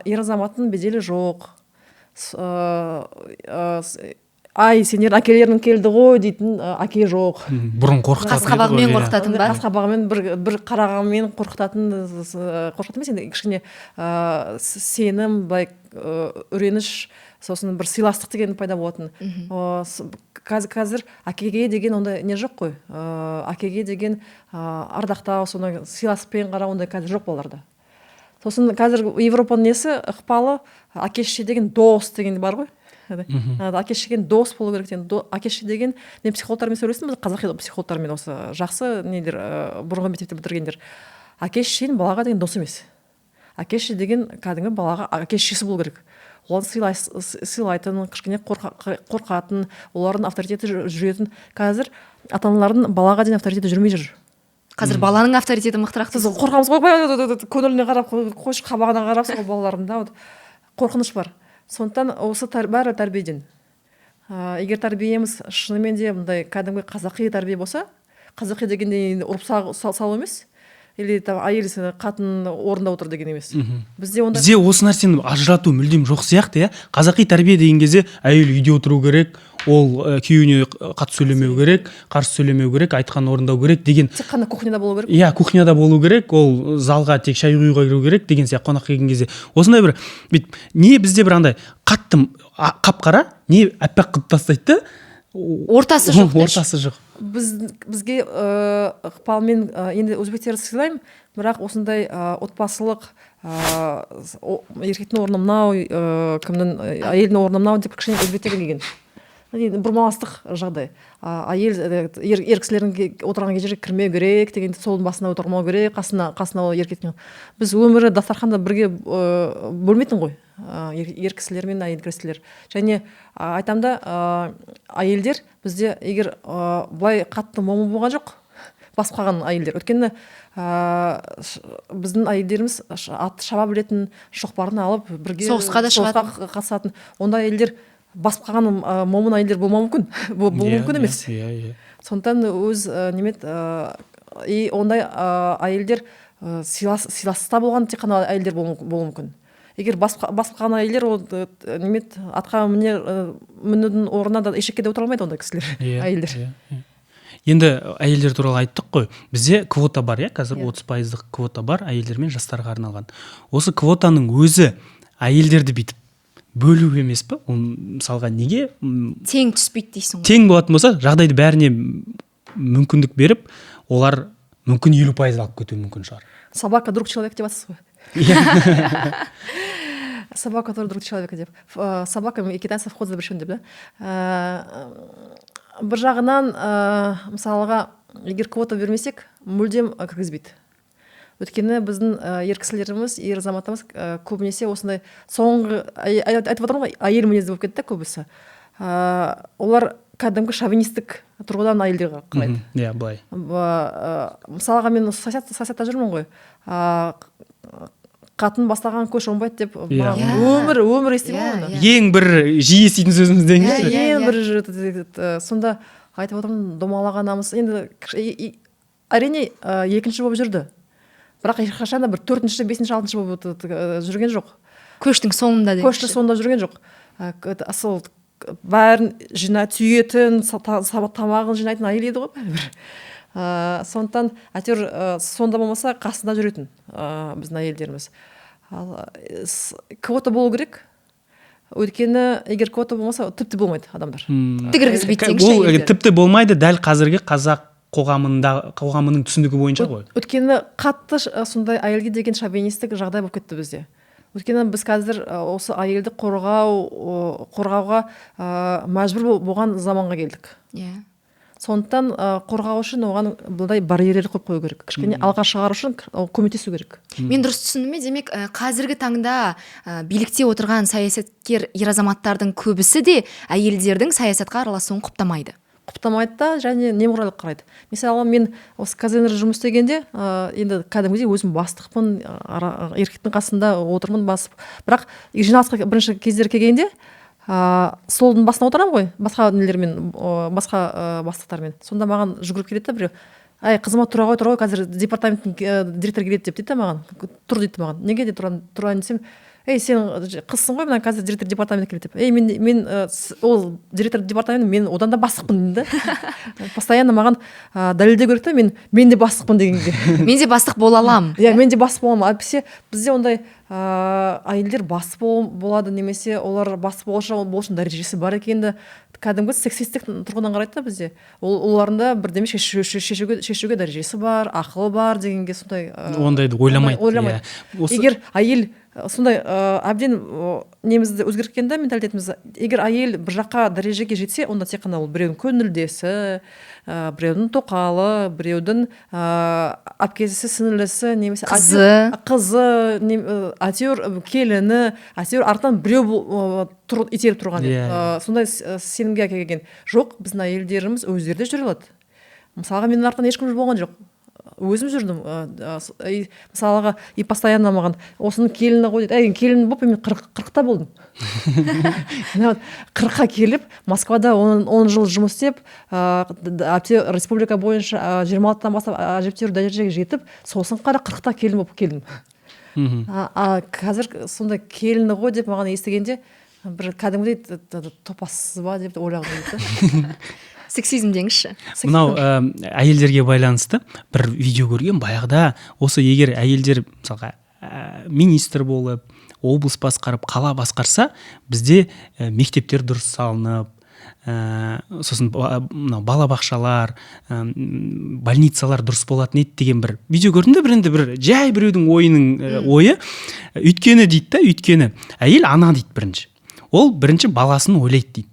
ер азаматтың беделі жоқ. Сендер әкелерің келді ғой дейтін әке жоқ. Бұрын қорқытатын. Қасқабағымен қорқытатын ба? Қасқабағымен бір қарағанмен қорқытатын емес, енді кішкене сенім, үреніш, сосын бір сыйластық деген пайда болатын. Қазір әкеге деген ондай не жоқ қой. Әкеге деген ардақтау, соны сыйластықпен қарау ондай қазір жоқ балаларда. сосын қазір Европаның несі ықпалы әке шеше деген дос деген бар ғой. Әке шеше деген дос болу керек деген. Әке шеше деген мен психологтармен сөйлестім, қазақи психологтармен, осы жақсы нелер бұрынғы мектепте бітіргендер. Әке шешенің балаға деген дос емес. Әке шеше деген кәдімгі балаға әке шешесі болу керек. Оларды сыйлайтын, кішкене қорқатын, олардың авторитеті жүретін. Қазір ата-аналардың балаға деген авторитеті жүрмей жүр. Қазір баланың авторитеті мықтырақ Сіз дейсіз. қорқамыз ғой, көңіліне қарап, қойшы қабағына қарапсыз ғой балалардың да, қорқыныш бар. Сондықтан осы бәрі тәрбиеден. Егер тәрбиеміз шынымен де мындай кәдімгі қазақи тәрбие болса, қазақи дегенде ұрып салу емес, или әйел қатын орында отыр деген емес. Бізде осы нәрсені ажырату мүлдем жоқ сияқты, қазақи тәрбие деген кезде әйел үйде отыру керек, ол күйеуіне қатты сөйлемеу керек, қарсы сөйлемеу керек, айтқан орындау керек деген. Тек қана кухняда болу керек. Иә, кухняда болу керек, ол залға тек шай құюға кіру керек деген сияқты қонақ келген кезде. Осындай бір не бізде бір андай қатты қап-қара, не әппақ қылып тастайды да. Ортасы жоқ. Ортасы жоқ. Бізге ықпалмен енді өзбектерді сыйлаймын, бірақ осындай отбасылық еркектің орны мынау, кімнің әйелдің орны мынау деп кішкене өзбектерге келген. Бұрмаластық жағдай. Әйел ер кісілердің отырған жерге кірмеу керек деген, солдың басына отырмау керек, қасына ол еркектің. Біз өмірі дастарханда бірге бөлмейтін ғой, ер кісілер мен әйел кісілер. Және айтамда, әйелдер бізде егер былай қатты момын болған жоқ, басып қалған әйелдер. Өткені біздің әйелдеріміз атты шаба білетін, шоқпарын алып бірге соғысқа да шығатын, қатысатын. Онда әйелдер басып қалған момын әйелдер болмауы мүмкін. Бұл мүмкін емес. Сондықтан өз немет ондай әйелдер сыйласта болған тек қана әйелдер болуы мүмкін. Егер басып қалған әйелдер немет атқа мінудің орнына да ешекке де отыра алмайды ондай кісілер, әйелдер. Енді әйелдер туралы айттық қой. Бізде квота бар, қазір 30% квота бар, әйелдер мен жастарға арналған. Осы квотаның өзі әйелдерді бүйтіп бөлу емес пе? Мысалға неге тең түспейді дейсің ғой? Тең болатын болса, жағдайды бәріне мүмкіндік беріп, олар мүмкін 50% алып кетуі мүмкін шығар. Собака друг человек деп атсыз ғой. Собака тоже друг человека деп. Собака китайцы вход запрещен деп, да? Бір жағынан, мысалға, егер квота бермесек, мүлдем кіргізбейді. Өткені біздің ер кісілеріміз, ер азаматымыз көбінесе осындай соңғы, айтып отырмын ғой, әйел мінезді болып кетті көбісі. Олар кәдімгі шовинистік тұрғыдан әйелдерге қарайды. Иә, былай. Мысалға мен саясатта жүрмін ғой. Қатын бастаған көш оңбайды деп, өмір естимін оны. Ең бір жиі еститін сөзіміз деңізші. Ең бір сонда айтып отырмын, домалаған намыс. Енді әрине екінші болып жүрді. Бірақ ешқашанда бір 4-ші, 5-ші, 6-ші болып жүрген жоқ. Көштің соңында деп. Көштің соңында жүрген жоқ. Асыл бәрін жинап түйетін, тамағын жинайтын әйел еді ғой бәрібір. Сондықтан әйтеуір сонда болмаса қасында жүретін біздің әйелдеріміз. Квота болу керек. Өйткені егер квота болмаса тіпті болмайды адамдар. Кіргізбейді теңізші әйелдер. әйелдер. Тіпті болмайды дәл қазіргі қазақ қоғамының түсінігі бойынша ғой. Өйткені қатты сондай әйелге деген шовинистік жағдай болып кетті бізде. Өйткені біз қазір осы әйелді қорғауға мәжбүр болған заманға келдік. Сондықтан қорғау үшін оған бұлдай барьерлер қойып қою керек. Кішкене алға шығару үшін көмектесу керек. Мен дұрыс түсіндім ме? Демек, қазіргі таңда билікте отырған саясаткер ер азаматтардың көбісі де әйелдердің саясатқа араласуын құптамайды. Құптамайды да, және немқұрайлық қарайды. Мысалы, мен осы казинерде жұмыс істегенде, енді кәдімгідей өзім бастықпын, еркектің қасында отырмын басып. Бірақ жиналысқа бірінші кездер келгенде, столдың басына отырамын ғой, басқа нелермен, басқа бастықтармен. Сонда маған жүгіріп келеді біреу. Ай, қызыма тұра ғой, қазір департаменттің директоры келеді деп дейді маған. Тұр дейді маған. Неге де тұрайын десем, ей сен қызсың ғой, мына қазір директор департаментке келеді деп. Ей мен ол директор департамент, мен одан да бастықпын дейді. Постоянно маған дәлелдеу керек та, мен де бастықпын дегенге. Мен де бастық бола аламын. Иә, мен де бастық боламын. Әйтпесе бізде ондай әйелдер бастық болады, немесе олар бастық болу үшін дәрежесі бар екенді кәдімгі сексистік тұрғыдан қарайды да бізде. Оларында бірдеме шешуге дәрежесі бар, ақылы бар дегенге сондай ондайды ойламайды. Егер әйел сондай әбден немізді өзгерткенде менталитетімізді, егер әйел бір жаққа дәрежеге жетсе, онда тек қана ол біреудің көңілдесі, біреудің тоқалы, біреудің әпкесі, сіңлісі, немесе қызы, әйтеуір келіні, әйтеуір артынан біреу итеріп тұрған. Сондай сенімге әкелген. Жоқ, біздің әйелдеріміз өздері де жүре алады. Мысалға, менің артынан ешкім болған жоқ. Өзім жүрдім. Мысалға, постоянно маған осының келіні ғой дейді. Келін болып, мен 40-та болдым. 40-қа келіп, Москвада 10 жыл жұмыс істеп, республика бойынша 26-тан бастап әжептәуір дәрежеге жетіп, сосын қара 40-та келін болып келдім. Қазір сондай келіні ғой деп маған естігенде, бір кәдімгідей топассыз ба деп ойлағым. Сексизм деңізші. Мынау әйелдерге байланысты бір видео көрген баяғыда, осы егер әйелдер мысалға министр болып, облыс басқарып, қала басқарса, бізде мектептер дұрыс салынып, сосын балабақшалар, больницалар дұрыс болатын еді деген бір видео көрдім де, бір жай біреудің ойы. Өйткені әйел ана дейді бірінші. Ол бірінші баласын ойлайды дейді.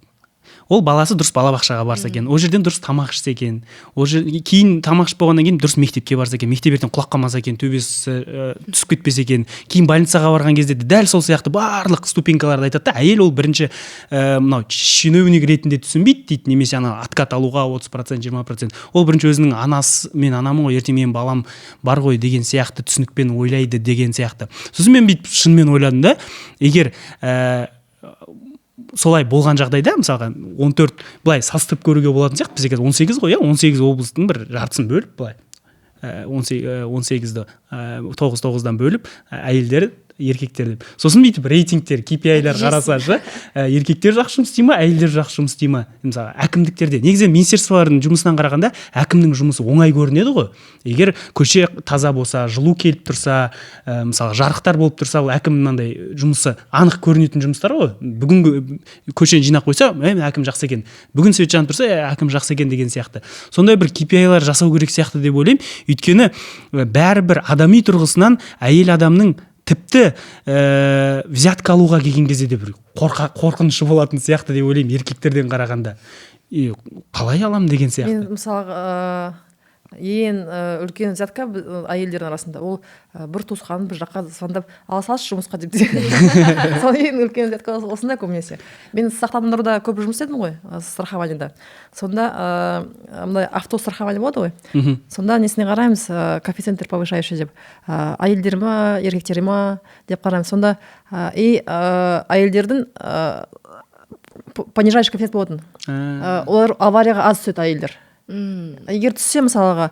Ол баласы дұрыс балабақшаға барса екен, ол жерден дұрыс тамақ ішсе екен, кейін тамақ ішіп болғаннан кейін дұрыс мектепке барса екен, мектеп ертең құлап қалмаса екен, төбесі түсіп кетпесе екен, кейін больницаға барған кезде дәл сол сияқты барлық ступенькаларды айтады да, әйел ол бірінші мынау чиновник ретінде түсінбейді дейді, немесе ана откат алуға 30%, 20%. Ол бірінші өзінің анасы, мен анамын ғой, ертең менің балам бар ғой деген сияқты түсінікпен ойлайды деген сияқты. Сосын мен бүйтіп шынымен ойладым да, егер солай болған жағдайда, мысалға 14 былай салыстырып көруге болатын сияқты, бізде 18 ғой, 18 облыстың бір жартысын бөліп, былай 18-ді 9-9-дан бөліп, әйелдер еркектер деп. Сосын бүйтіп рейтингтер, KPI-лер қарасашы, еркектер жақсы жұмыс істей ма, әйелдер жақсы жұмыс істей ма? Мысалы, әкімдіктерде, негізі министрліктің жұмысынан қарағанда, әкімнің жұмысы оңай көрінеді ғой. Егер көше таза болса, жылу келіп тұрса, мысалы, жарықтар болып тұрса, ол әкім мынандай жұмысы анық көрінетін жұмыстар ғой. Бүгінгі көшені жинақ қойса, әкім жақсы екен. Бүгін свет жанып тұрса, әкім жақсы екен деген сияқты. Сондай бір KPI-лар жасау керек сияқты деп ойлаймын. Өйткені бәрібір адами тұрғысынан әйел адамның тіпті взятка алуға келген кезде де бір қорқынышы болатын сияқты деп ойлаймын, еркектерден қарағанда. Қалай алам деген сияқты. Мен мысалға ең үлкен взятка әйелдердің арасында, ол бір туысқанын бір жаққа звондап ала салшы жұмысқа деп. Сол ең үлкен взятка осындай көбінесе. Мен сақтандыруда көп жұмыс істедім ғой, страхованияда. Сонда мындай автострахование болады ғой. Сонда несіне қараймыз, коэффициенттер повышающий деп. Әйелдер ма, еркектер ма деп қараймыз. Сонда әйелдердің понижающий коэффициент болатын. Олар аварияға аз түседі әйелдер. Егер түссе, мысалға,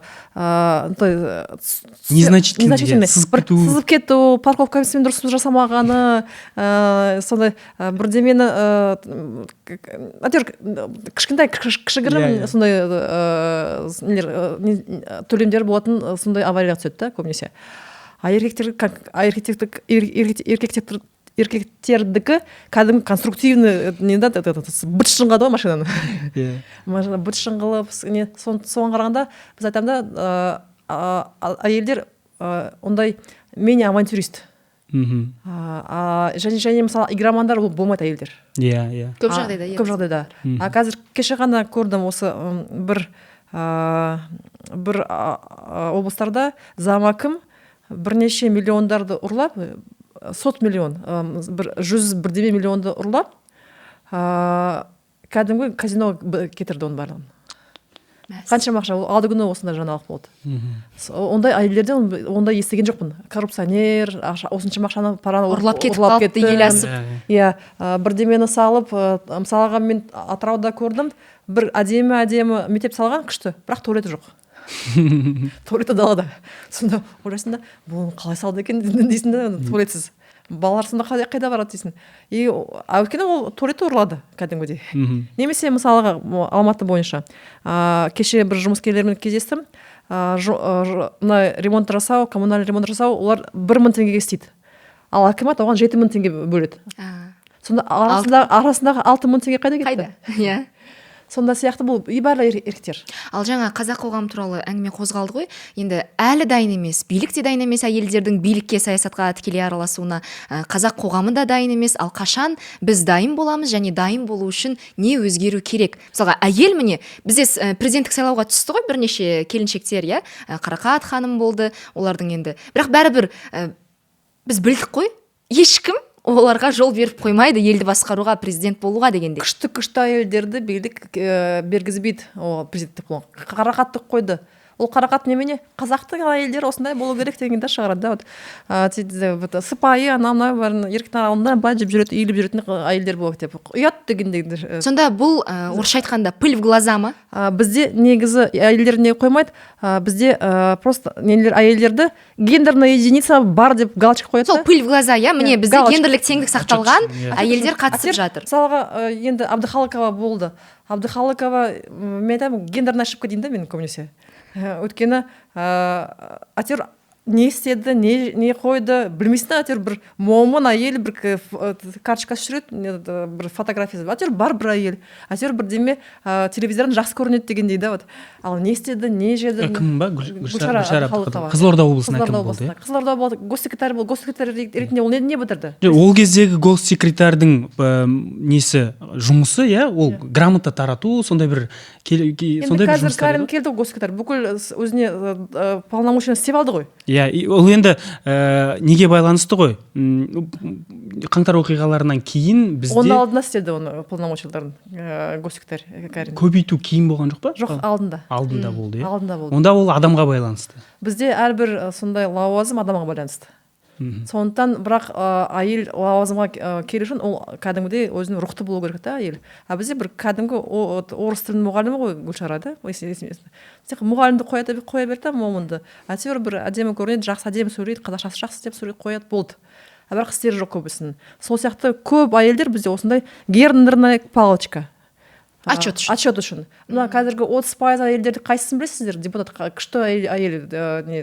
незначительный сызып кету, парковкасын дұрыс жасамағаны, сондай бірдемені кішкентай кішігірім сондай төлемдер болатын, сондай аварияға түседі да, көбінесе. Еркектердікі кәдімгі конструктивный бұт шыңғады ғой машинаны. Машина бұт шыңғылып, соған қарағанда біз айтамда әйелдер ондай менее авантюрист. Және мысалы игромандар болмайды әйелдер. Көп жағдайда. Қазір кеше ғана көрдім осы бір облыстарда замакім бірнеше миллиондарды ұрлап, 100 миллион, 100 миллионды ұрлап, кәдімгі казиноға кетірді оның барлығын. Қанша ақша, алды күні осындай жаңалық болды. Ондай әйелдерден ондай естіген жоқпын. Коррупционер, осынша ақшаны параны ұрлап кетіп қалыпты, ел асып. Бірдемені салып, мысалға мен Атырауда көрдім, бір әдемі мектеп салған күшті, бірақ туалеті жоқ. Туалеті далада. Сонда ойлайсың да, бұл қалай салды екен дейсің да, туалетсіз. балалар сонда қайда барады дейсің. И өйткені ол туалетті ұрлады кәдімгідей. Немесе мысалға Алматы бойынша кеше бір жұмыскерлермен кездестім. Мына ремонт жасау, коммунальный ремонт жасау, олар 1000 теңгеге істейді. Ал акимат оған 7000 теңге бөледі. Сонда арасындағы 6000 теңге қайда кетті? Иә. Сонда сияқты бұл барлық еркектер. Ал жаңа қазақ қоғамы туралы әңгіме қозғалды ғой. Енді әлі дайын емес, билік те дайын емес әйелдердің билікке, саясатқа тікелей араласуына. Қазақ қоғамы да дайын емес. Ал қашан біз дайын боламыз және дайын болу үшін не өзгеру керек? Мысалға, әйел міне бізде президенттік сайлауға түсті ғой бірнеше келіншектер, иә. Қарақат ханым болды, олардың енді. Бірақ бәрібір біз білдік қой, ешкім оларға жол беріп қоймайды елді басқаруға, президент болуға дегенде. Күшті әйелдерді билік бергізбейді президенттік болуға. Қарақатты қойды. Ол қарақат немене? Қазақтың әйелдері осындай болу керек дегенде шығарады. Сыпайы ана барын еркектің алдында бай жеп жүретін, иіліп жүретін әйелдер болу деп. Ұят дегенде. Сонда бұл орысша айтқанда пыль в глаза ма? Бізде негізі әйелдер не қоймайды? Бізде просто әйелдерді гендерная единица бар деп галочка қояды. Сол пыль в глаза, иә, міне бізде гендерлік теңдік сақталған, әйелдер қатысып жатыр. Мысалға, енді Әбдіхалықова болды. Әбдіхалықова, мен айтамын, гендерная ошибка деймін да мен көбінесе. Өйткені әйтеуір не істеді, не қойды, білмейсің, әйтеуір бір момын әйел, бір карточкасы жүреді, бір фотографиясы, әйтеуір бар бір әйел, әйтеуір бірдеме телевизордан жақсы көрінеді дегендей да. Ал не істеді, не жеді? Кім ба? Гүлшара Әбдіхалықова. Қызылорда облысының әкімі болды. Қызылорда болды. Госсекретарь болды. Госсекретарь ретінде ол не бітірді? Ол кездегі госсекретардың несі жұмысы, иә, ол грамота тарату, сондай бір сондай бір жұмыстар. Карин келді госсекретарь, бүкіл өзіне полномочияны істеп алды ғой. Иә, ол енді неге байланысты ғой. Қаңтар оқиғаларынан кейін бізде оның алдында істеді оны полномочияларын госсекретарь Карин. Көбейту кейін болған жоқ па? Жоқ, алдында. Алдында болды, иә. Алдында болды. Онда ол адамға байланысты. Бізде әрбір сондай лауазым адамға байланысты. Сондықтан бірақ әйел лауазымға келу үшін ол кәдімгідей өзінің рухты болу керек та әйел. А бізде бір кәдімгі орыс тілінің мұғалімі ғой Гүлшара да. Мұғалімді қоя берді момынды. Әйтеуір бір әдемі көрінеді, жақсы әдемі сөйлейді, қазақшасы жақсы деп сөйлейді, қояды, болды. Бірақ істері жоқ көбісінің. Сол сияқты көп әйелдер бізде осындай гендерная палочка. Отчет үшін. Мына қазіргі 30% әйелдерді қайсысын білесіздер? Депутат күшті әйел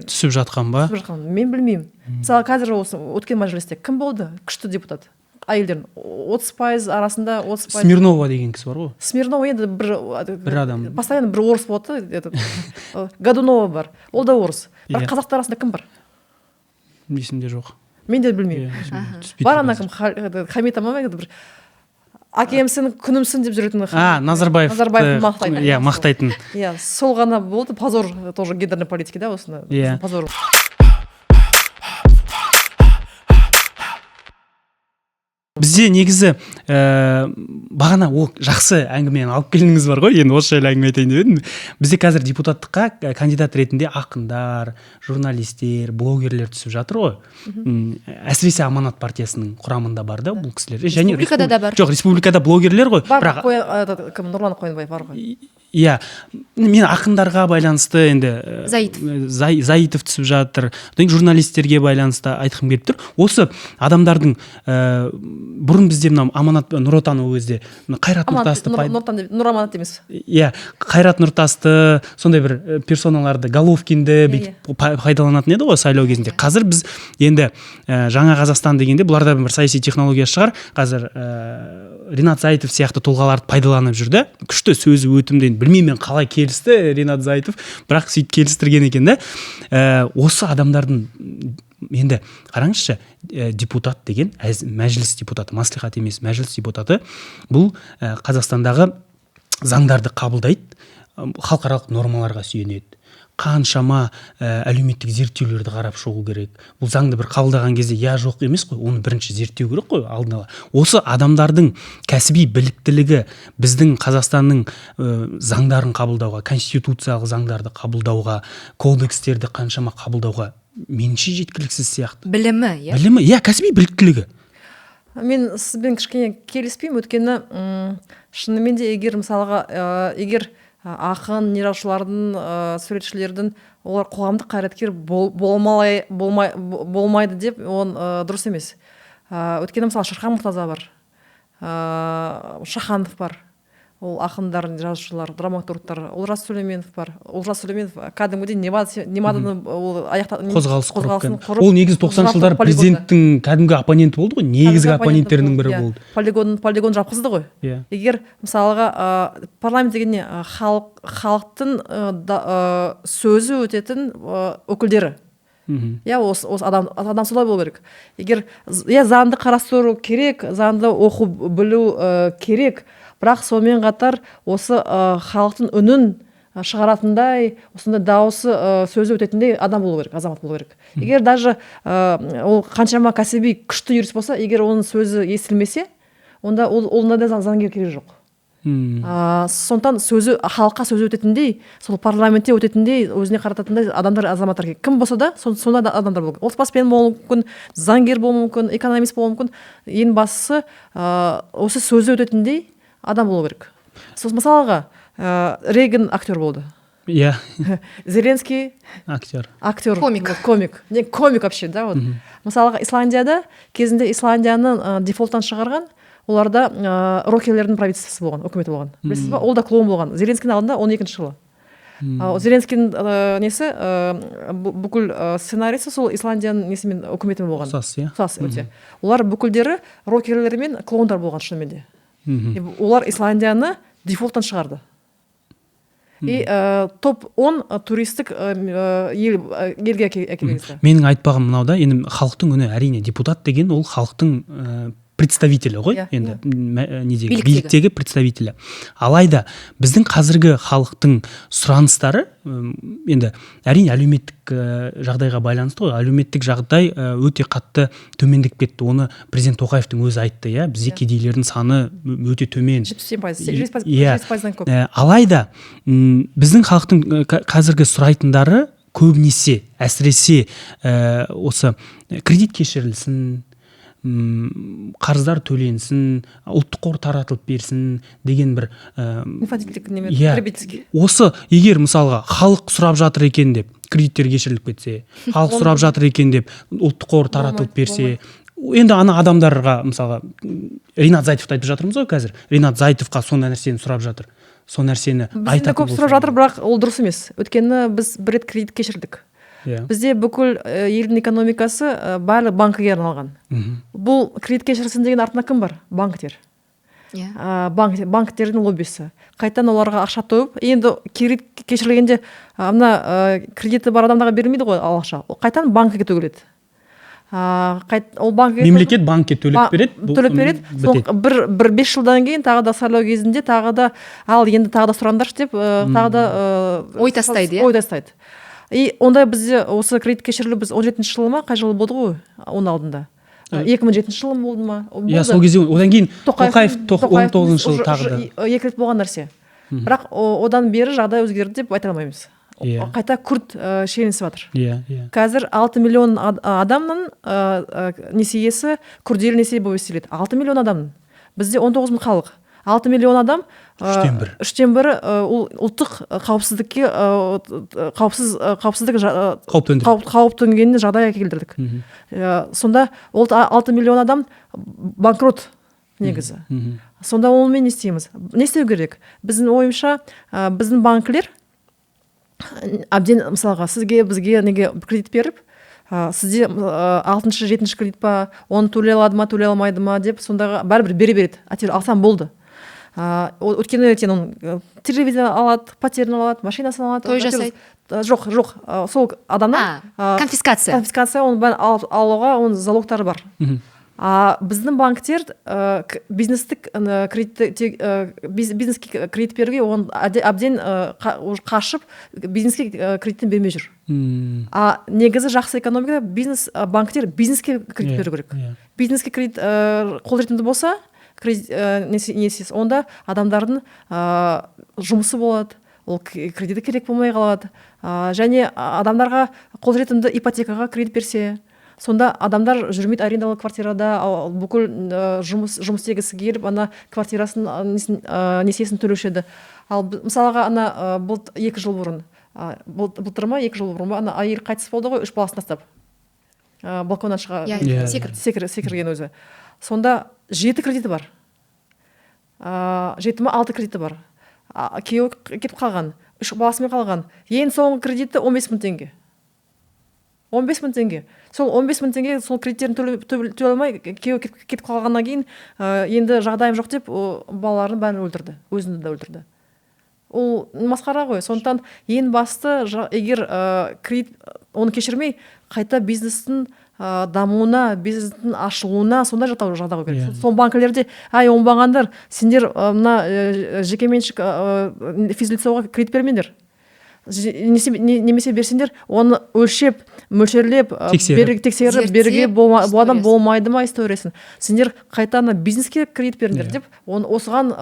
түсіп жатқан ба? Мен білмеймін. Мысалы қазір осы өткен мәжілісте кім болды күшті депутат? Әйелдердің 30% арасында 30%. Смирнова деген кісі бар ғой. Смирнова енді бір адам. Постоянно бір орыс болады. Годунова бар. Ол да орыс. Бірақ қазақтар арасында кім бар? Есімде жоқ. Мен де білмеймін. Бар ана кім Хамита ма бір әкемсің, күнімсің деп жүретін. Назарбаев мақтайтын. Иә, мақтайтын. Иә, сол ғана болды. Позор тоже гендерной политики, да, осыны. Позор. Бізде негізі бағана ол жақсы әңгімені алып келдіңіз бар ғой, енді осы жайлы әңгіме айтайын деп едім. Бізде қазір депутаттыққа кандидат ретінде ақындар, журналистер, блогерлер түсіп жатыр ғой. Әсіресе Аманат партиясының құрамында бар да бұл кісілер. Республикада да бар. Жоқ, республикада блогерлер ғой. Бар, кім Нұрлан Қойынбаев бар ғой. Иә, мен ақындарға байланысты енді Заитов түсіп жатыр, журналистерге байланысты айтқым келіп тұр. Осы адамдардың бұрын бізде мынау Аманат Нұр Отан ол кезде Қайрат Нұртасты Нұр Аманат емес. Иә, Қайрат Нұртасты, сондай бір персоналарды, Головкинді пайдаланатын еді ғой сайлау кезінде. Қазір біз енді жаңа Қазақстан дегенде бұларда бір саяси технология шығар. Қазір Ринат Заитов сияқты тұлғаларды пайдаланып жүрді. Күшті сөзі өтімді. Білмеймін қалай келісті Ринат Заитов, бірақ сөйтіп келістірген екен да. Осы адамдардың енді қараңызшы, депутат деген мәжіліс депутаты, маслихат емес, мәжіліс депутаты, бұл Қазақстандағы заңдарды қабылдайды, халықаралық нормаларға сүйенеді. Қаншама әлеуметтік зерттеулерді қарап шығу керек. Бұл заңды бір қабылдаған кезде я жоқ емес қой, оны бірінші зерттеу керек қой алдын ала. Осы адамдардың кәсіби біліктілігі біздің Қазақстанның заңдарын қабылдауға, конституциялық заңдарды қабылдауға, кодекстерді қаншама қабылдауға меніңше жеткіліксіз сияқты. Білімі, иә? Білімі, иә, кәсіби біліктілігі. Мен сізбен кішкене келіспеймін, өйткені шынымен де егер ақын, нерашылардың, суретшілердің олар қоғамдық қайраткер болмайды деп, он дұрыс емес. өйткені мысалы Шерхан Мұртаза бар, Шаханов бар, ол ақындар, жазушылар, драматургтар, Олжас Сүлейменов бар. Олжас Сүлейменов кәдімгідей Неваданы ол қозғалыс құрып, ол негізі 90 жылдары президенттің кәдімгі оппоненті болды ғой, негізгі оппоненттерінің бірі болды. Полигон жапқызды ғой. Егер мысалға парламент дегенде халықтың сөзі өтетін өкілдері, осы адам солай болу керек. Егер заңды қарастыру керек, заңды оқу білу керек, бірақ сонымен қатар осы халықтың үнін шығаратындай, осындай дауысы сөзі өтетіндей адам болу керек, азамат болу керек. Егер даже ол қаншама кәсіби күшті юрист болса, егер оның сөзі естілмесе, онда онда да заңгер керек жоқ. Сондықтан халыққа сөзі өтетіндей, сол парламентте өтетіндей, өзіне қарататындай адамдар, азаматтар керек. Кім болса да, сонда адамдар болу керек. Отбасымен болуы мүмкін, заңгер болуы мүмкін, экономист болуы мүмкін. Ең бастысы осы сөзі өтетіндей адам болу керек. Мысалға, Рейган актер болды. Иә. Зеленский актер. Комик вообще, да, вот. Мысалға, Исландияда, кезінде Исландияны дефолттан шығарған, оларда рокерлердің правительствосы болған, өкіметі болған. Білесіз ба? Ол да клоун болған. Зеленскийдің алдында 12-ші жылы. Зеленскийдің несі, бүкіл сценарийсы сол Исландияның несімен өкіметімен болған. Ұқсас, өте. Олар бүкілдері рокерлер мен клоундар болған шынымен де. Олар Исландияны дефолттан шығарды. И топ-10 туристік елге әкелгізді. Менің айтпағым мынау да, енді халықтың үні, әрине, депутат деген ол халықтың представителі ғой, енді биліктегі представителі. Алайда біздің қазіргі халықтың сұраныстары, енді әрине әлеуметтік жағдайға байланысты ғой, әлеуметтік жағдай өте қатты төмендеп кетті. Оны президент Тоқаевтың өзі айтты, бізде кедейлердің саны өте төмен. 70%, көп. Алайда біздің халықтың қазіргі сұрайтындары көбінесе, әсіресе осы кредит кешірілсін, қарыздар төленсін, ұлттық қор таратылып берсін деген бір осы егер мысалға халық сұрап жатыр екен деп кредиттер кешіріліп кетсе, халық сұрап жатыр екен деп ұлттық қор таратылып берсе, енді ана адамдарға мысалға Ринат Зайтовты айтып жатырмыз ғой қазір, Ринат Зайтовқа сондай нәрсені сұрап жатыр, сол нәрсені айтатын болса. Көп сұрап жатыр, бірақ ол дұрыс емес. Өйткені біз бір рет кредит кешірдік. Бізде бүкіл елдің экономикасы барлық банкіге арналған. Бұл кредит кешірсін деген артында кім бар? Банктер. Банктердің лоббисі. Қайтан оларға ақша тойып, енді кредит кешірілгенде кредиті бар адамдарға берілмейді ғой ақша. Қайтан банкіге төгіледі. Мемлекет банкке төлеп береді. Бір 5 жылдан кейін тағы да сайлау кезінде тағы да енді тағы да сұраңдаршы деп тағы да ой тастайды. И онда бізде осы кредит кешірілу біз 17-ші жылы ма, қай жылы болды ғой, оның алдында? 2007 жылы болды ма? Сол кезде, одан кейін Тоқаев 19 жылы тағы да. 2 рет болған нәрсе. Бірақ одан бері жағдай өзгерді деп айта алмаймыз. Қайта күрт шиеленісіп жатыр. Қазір 6 миллион адамның несиесі күрделі несие болып есептеледі. 6 миллион адамның. Бізде 19 мың халық. 6 миллион адам, 3-тен бірі ұлттық қауіпсіздікке қауіп төнгеніне жағдай келтірдік. Сонда 6 миллион адам банкрот негізі. Сонда онымен не істейміз? Не істеу керек? Біздің ойымша, біздің банкілер әбден мысалға бізге неге кредит беріп, сізде 6-шы, 7-ші кредит па, оны төлей алады ма, төлей алмайды ма деп, сондағы бәрібір береді. Әйтеуір алсам болды. Өткені ертең телевизор алады, пәтерін алады, машинасын алады. Той жасайды. Жоқ. Сол адамнан конфискация, оны бәрін алуға оның залогтары бар. Біздің банктер бизнеске кредит беруге оны әбден қашып, бизнеске кредиттен бермей жүр. Негізі жақсы экономикада банктер бизнеске кредит беру керек. Бизнеске кредит қолжетімді болса, несиесі, онда адамдардың жұмысы болады, ол кредиті керек болмай қалады. Және адамдарға қолжетімді ипотекаға кредит берсе, сонда адамдар жүрмейді арендалы квартирада, бүкіл жұмыс істегісі келіп, квартирасын несиесін төлеуші еді. Ал мысалға 2 жыл бұрын, былтыр ма, 2 жыл бұрын ба, әйел қайтыс болды ғой, 3 баласын тастап. балконнан шыға Иә, секірген өзі. Сонда 7 кредиті бар. 7 ме 6 кредиті бар. Күйеуі кетіп қалған, 3 баласымен қалған. Ең соңғы кредиті 15 мың теңге. 15 мың теңге. Сол 15 мың теңге сол кредиттерін төлей алмай күйеуі кетіп қалғаннан кейін енді жағдайым жоқ деп балаларын бәрін өлтірді, өзін де өлтірді. Ол масқара ғой. Сондықтан ең басты егер кредит оны кешірмей қайта бизнестің дамуына, бизнестің ашылуына сонда жағдай қою керек. Сол банкілерде оңбағандар, сендер мына жекеменшік физлицоға кредит бермеңдер. Немесе берсеңдер, оны өлшеп, мөлшерлеп, тексеріп, беруге бұл адам болмайды ма историясын. Сендер қайтаны бизнеске кредит беріңдер деп, осыған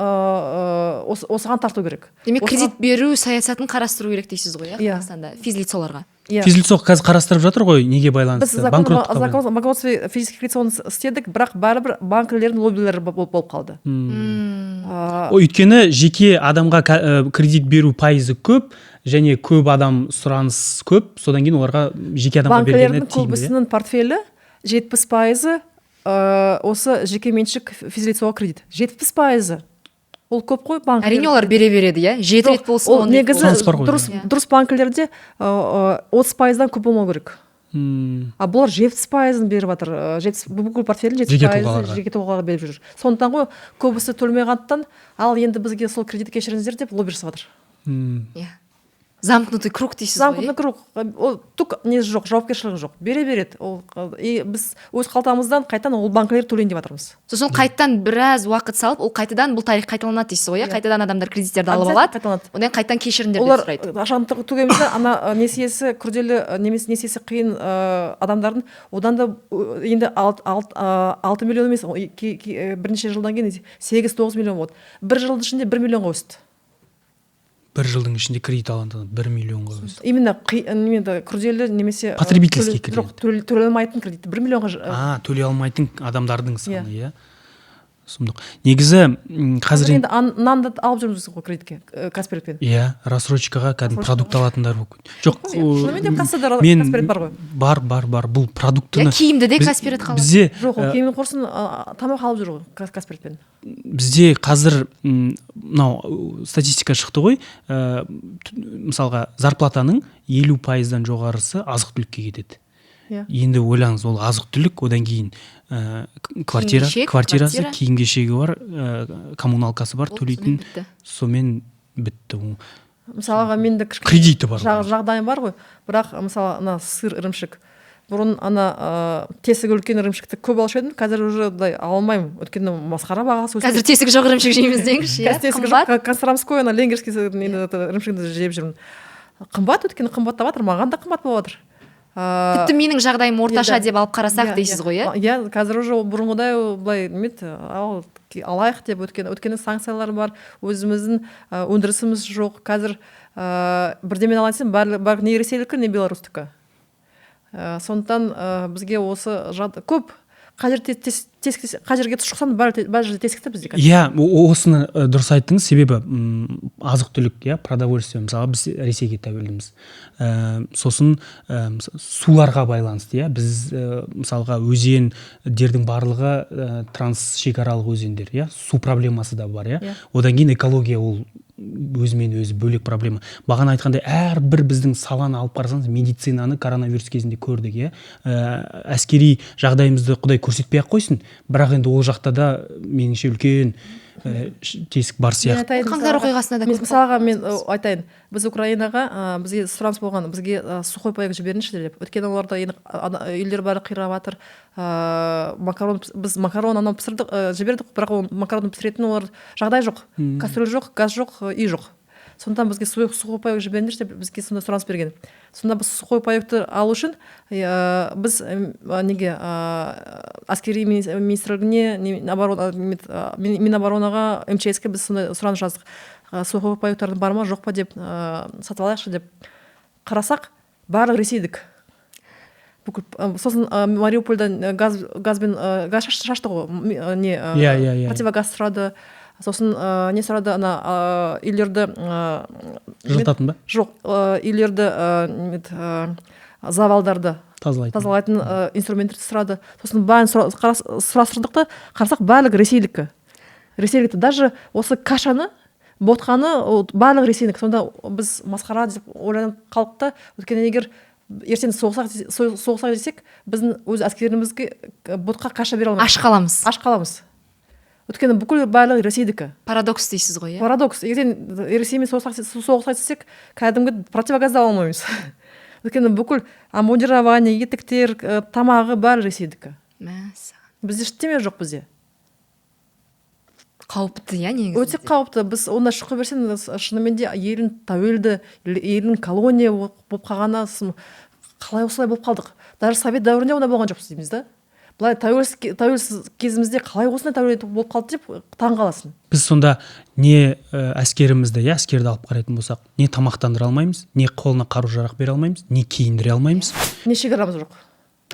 тарту керек. Демек, кредит беру саясатын қарастыру керек дейсіз ғой, Қазақстанда физлицоларға. Физлицо қазір қарастырып жатыр ғой, неге байланысты? Банкротство физических лиц істедік, бірақ бәрібір банкілердің лоббилері болып қалды. Өйткені жеке адамға кредит беру пайызы көп, және көп адам сұраныс көп, содан кейін оларға жеке адамға бергені тиімді. Банкілердің көбісінің портфелі 70% осы жеке меншік физлицоға кредит. 70%. Ол көп қой банкілер. Әрине олар бере береді, 7 рет болсын, 10 рет болсын. Дұрыс банкілерде 30%-дан көп болмау керек. Бұлар 70%-ын беріп жатыр. Бүкіл портфелін 70% жеке тұлғаға беріп жүр. Сондықтан ғой көбісі төлмейғандықтан, ал енді бізге сол кредит кешіріңіздер деп лобби жасап жатыр. Замкнутый круг дейсіз ғой. Замкнутый круг. Ол түк несі жоқ, жауапкершілігі жоқ. Бере береді. Біз өз қалтамыздан қайтадан ол банкілер төлейін деп жатырмыз. Сосын қайтадан біраз уақыт салып, ол қайтадан бұл тарих қайталанады дейсіз ғой, қайтадан адамдар кредиттерді алып алады. Одан қайтадан кешіріңдер деп сұрайды. Олар ақшаны төгемесе, ана несиесі күрделі, немесе несиесі қиын адамдардың одан да енді 6 миллион емес, бірнеше жылдан кейін 8-9 миллион болды. Бір жылдың ішінде 1 миллионға өсті. Бір жылдың ішінде кредит алғанда 1 миллионға өсті. Именно күрделі немесе потребительский кредит. Төлей алмайтын кредит 1 миллионға. Төлей алмайтын адамдардың саны, сұмдық. Негізі қазір енді нанды алып жүрміз ғой кредитке, Касперпен. Рассрочкаға кәдімгі продукт алатындар болып. Жоқ, шынымен де кассада Касперет бар ғой. Бар. Бұл продуктыны киімді де Касперет қалады. Бізде жоқ, ол киімнің құрсын тамақ алып жүр ғой Касперпен. Бізде қазір мынау статистика шықты ғой, мысалға зарплатаның 50%-дан жоғарысы азық-түлікке кетеді. Енді ойлаңыз, ол азық-түлік, одан кейін квартирасы, киім-кешегі бар, коммуналкасы бар, төлейтін, сомен бітті. Мысалға менде кредиті бар. Жағдайым бар ғой, бірақ мысалы сыр, ірімшік. Бұрын тесігі үлкен ірімшікті көп алушы едім, қазір уже алмаймын. Өткені масқара бағасы өсті. Қазір тесігі жоқ ірімшік жейміз деңізші, тесігі жоқ, Костромской, ленгерский ірімшікті жеп жүрмін. Қымбат, өткені қымбаттап жатыр, маған да қымбат болып жатыр. Тіпті менің жағдайым орташа деп алып қарасақ дейсіз ғой, қазір уже бұрынғыдай былай алайық деп өткені санкциялар бар, өзіміздің өндірісіміз жоқ. Қазір бірдемен алайын сен, барлық не ресейлікі, не белорустікі. Сондықтан бізге осы көп қажерге тұш шықсан бәрі жерде тесікті бізде. Осыны дұрыс айттыңыз, себебі азық-түлік, продовольствие, мысалы біз Ресейге тәуелдіміз. Сосын суларға байланысты, біз мысалға өзендердің барлығы трансшекаралық өзендер, су проблемасы да бар, одан кейін экология ол өзімен өзі бөлек проблема. Бағана айтқандай, әрбір біздің саланы алып қарасаңыз, медицинаны коронавирус кезінде көрдік, әскери жағдайымызды Құдай көрсетпей ақ қойсын, бірақ енді ол жақта да меніңше үлкен тесік бар сияқты. Қаңтар оқиғасына да көп. Мысалға мен айтайын, біз Украинаға бізге сұраныс болған, бізге сухой пайыз жіберіңізші деп. Өйткені оларда үйлер бәрі қирап жатыр. Біз макарон анау пісірдік, жібердік, бірақ ол макаронды пісіретін олар жағдай жоқ. Кастрюль жоқ, газ жоқ, үй жоқ. Сондықтан бізге сухой паек жіберіңдерші деп бізге сонда сұраныс берген. Сонда біз сухой паекті алу үшін біз неге әскери министрлігіне, Миноборонаға, МЧС-ке біз сонда сұраныс жаздық. Сухой паектардың бар ма, жоқ па деп сатып алайықшы деп қарасақ, барлық ресейдік. Сосын Мариупольдан газ шашты ғой, противогаз сұрады. Сосын не сұрады, үйлерді жылытатын ба? Жоқ, үйлерді завалдарды тазалайтын инструменттер сұрады. Сосын бәрін сұрастырдық та қарасақ барлығы ресейлікті. Даже осы кашаны ботқаны барлығы ресейлік. Сонда біз масқара деп ойланып қалдық та, өйткені егер ертең соғысақ десек, біздің өз әскерімізге ботқа каша бере алмаймыз. Аш қаламыз. Өйткені бүкіл барлығы ресейдікі. Парадокс дейсіз ғой, иә? Парадокс. Ертең ресеймен соғысқа десек, кәдімгі противогазды ала алмаймыз. Өйткені бүкіл аммундирование, етіктер, тамағы бәрі ресейдікі. Бізде ештеме жоқ бізде. Қауіпті, иә, негізінде? Өте қауіпті. Біз онда шыққа берсен, шынымен де елін тәуелді, елін колония болып қалғаны, қалай осылай болып қалдық. Даже совет дәуірінде онда болған жоқпыз дейміз да. Былай тәуелсіз кезімізде қалай осындай тәуелді болып қалды деп таң қаласың. Біз сонда не әскерімізді, әскерді алып қарайтын болсақ, не тамақтандыра алмаймыз, не қолына қару-жарақ бере алмаймыз, не киіндіре алмаймыз. Не шекарамыз жоқ.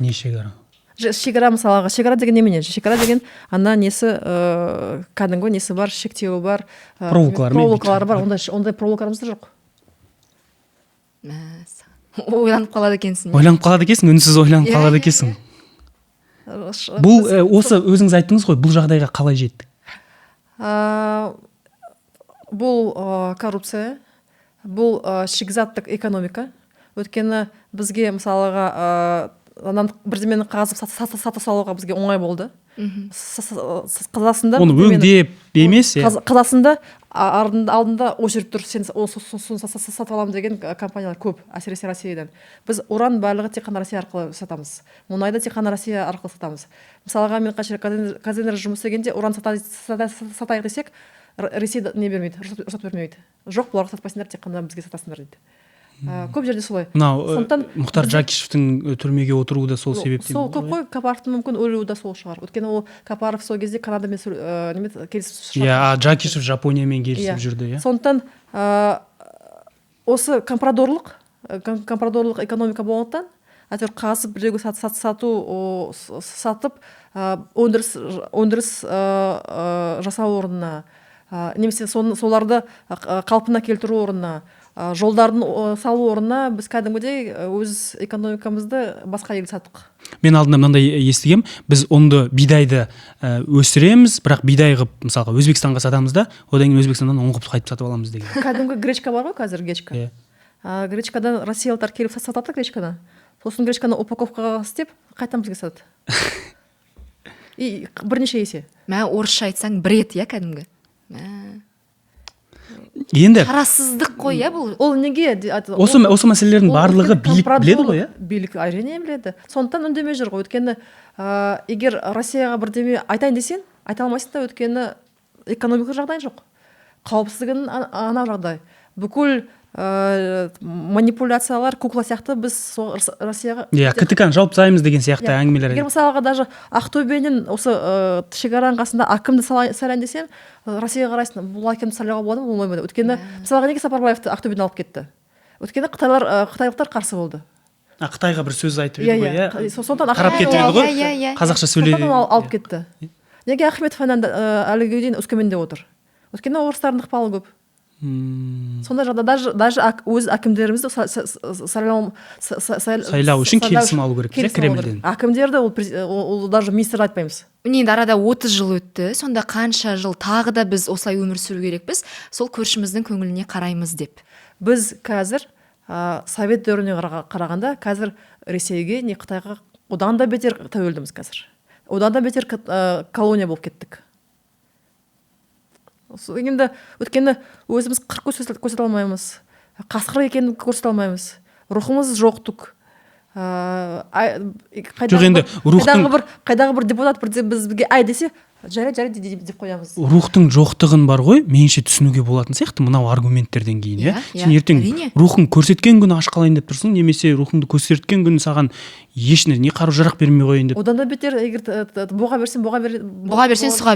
Не шекара? Шекара мысалға, шекара деген немене? Шекара деген ана несі кәдімгі несі бар, шектеуі бар, проволокалары бар, ондай проволокаларымыз да жоқ. Ойланып қалады екенсің. Үнсіз ойланып қалады екенсің. Бұл осы өзіңіз айттыңыз ғой, бұл жағдайға қалай жеттік? Бұл коррупция, бұл шикізаттық экономика. Өйткені бізге мысалға бірдемені қазып сата салуға бізге оңай болды. Қазақстанда оны өңдеп емес, Қазақстанда алдында очередь тұр, сен соны сатып аламын деген компаниялар көп, әсіресе Россиядан. Біз уран барлығы тек қана Россия арқылы сатамыз. Мұнайды тек қана Россия арқылы сатамыз. Мысалға мен қанша казинер жұмыс істегенде уран сатайық десек, Ресей не бермейді, рұқсат бермейді. Жоқ, бұларға сатпайсыңдар, тек қана бізге сатасыңдар дейді. Көп жерде солай. Мұхтар Жакишевтің түрмеге отыруы да сол себептен. Сол көп қой, Капаровтың мүмкін өлуі да сол шығар. Өйткені ол Капаров сол кезде Канадамен келісіп шығар. Жакишев Жапониямен келісіп жүрді. Сондықтан осы компрадорлық экономика болғандықтан, әйтеуір қазып біреуге сатып өндіріс жасау орнына, немесе соларды қалпына келтіру орнына, жолдардың салу орнына біз кәдімгідей өз экономикамызды басқа елге саттық. Мен алдында мынандай естігем, біз бидайды өсіреміз, бірақ бидай қып, мысалға Өзбекстанға сатамыз да, одан кейін Өзбекстаннан оң қып қайтып сатып аламыз деген. Кәдімгі гречка бар ғой қазір, гречка. Гречкадан россиялықтар келіп сатады гречканы. Сосын гречканы упаковкаға істеп, қайтадан бізге сатады. И бірнеше есе. Орысша айтсаң бред, иә, кәдімгі. Енді қарасыздық қой, иә, бұл. Ол неге? Осы мәселелердің барлығы билік біледі ғой, иә? Билік әрине біледі. Сондықтан үндемей жүр ғой. Өйткені егер Россияға бірдеме айтайын десең, айта алмайсың да, өйткені экономика жағдай жоқ. Қауіпсіздігінің ана жағдай. Бүкіл манипуляциялар кукла сияқты біз Россияға... КТК-ны жауып тастаймыз деген сияқты әңгімелер. Егер мысалға даже Ақтөбенің осы шекараның қасында Акимді сайлайын десең, Россияға қарайсың, бұл Акимді сайлауға болады ма, болмайды ма? Өйткені мысалға неге Сапарбаевты Ақтөбеден алып кетті? Өйткені қытайлықтар қарсы болды. Қытайға бір сөз айтып еді ғой, қарап кетіп еді ғой, қазақша сөйледі. Сондықтан алып кетті. Неге Ахметов әліге дейін өскеменде отыр? Өйткені орыстардың ықпалы көп. Сонда жағда даже өз әкімдерімізді сайлау үшін келісім алу керек, Кремльден. Әкімдерді ол даже министр айтпаймыз. Енді арада 30 жыл өтті, сонда қанша жыл тағы да біз осылай өмір сүру керекпіз, сол көршіміздің көңіліне қараймыз деп. Біз қазір совет дәуіріне қарағанда қазір Ресейге не Қытайға одан да бетер тәуелдіміз қазір. Одан да бетер колония болып кеттік. Енді өткені өзіміз қыр көрсете алмаймыз, қасқыр екенін көрсете алмаймыз, рухымыз жоқтық. Қайдағы бір депутат бізге ай десе, жарайды деп қоямыз. Рухтың жоқтығын бар ғой, меніңше түсінуге болатын сияқты мынау аргументтерден кейін, сен ертең рухың көрсеткен күні аш қалайын деп тұрсың, немесе рухыңды көрсеткен күні саған не қару-жарақ бермей қойын деп. Одан да бетер, егер бұға берсең, сұға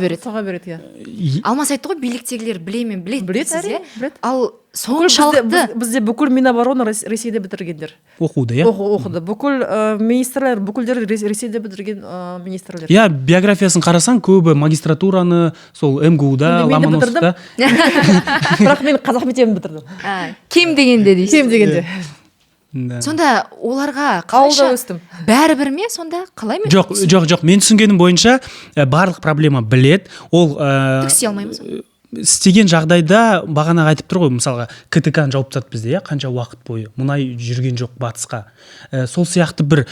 береді. Сұға береді, Алмас айтты ғой, биліктегілер біледі. Біледі. Ал соншалықты бізде бүкіл Минобороны Ресейде бітіргендер. Оқуды, Оқуды. Бүкіл министрлер, бүкілдер Ресейде бітірген министрлер. Биографиясын қарасаң, көбі магистратураны сол МГУ-да, Ломоносовта. Бірақ мен қазақ мектебін бітірдім. Кем дегенде дейсіз. Кем дегенде. Да. сонда оларға ауылда қалайша өстім. бәрібір ме сонда қалай мен жоқ мен түсінгенім бойынша барлық проблема білет ол түксе алмаймыз ғой. істеген жағдайда бағана айтып тұр ғой, мысалға ктк-ны жауып тастады бізде, қанша уақыт бойы мұнай жүрген жоқ батысқа. Сол сияқты бір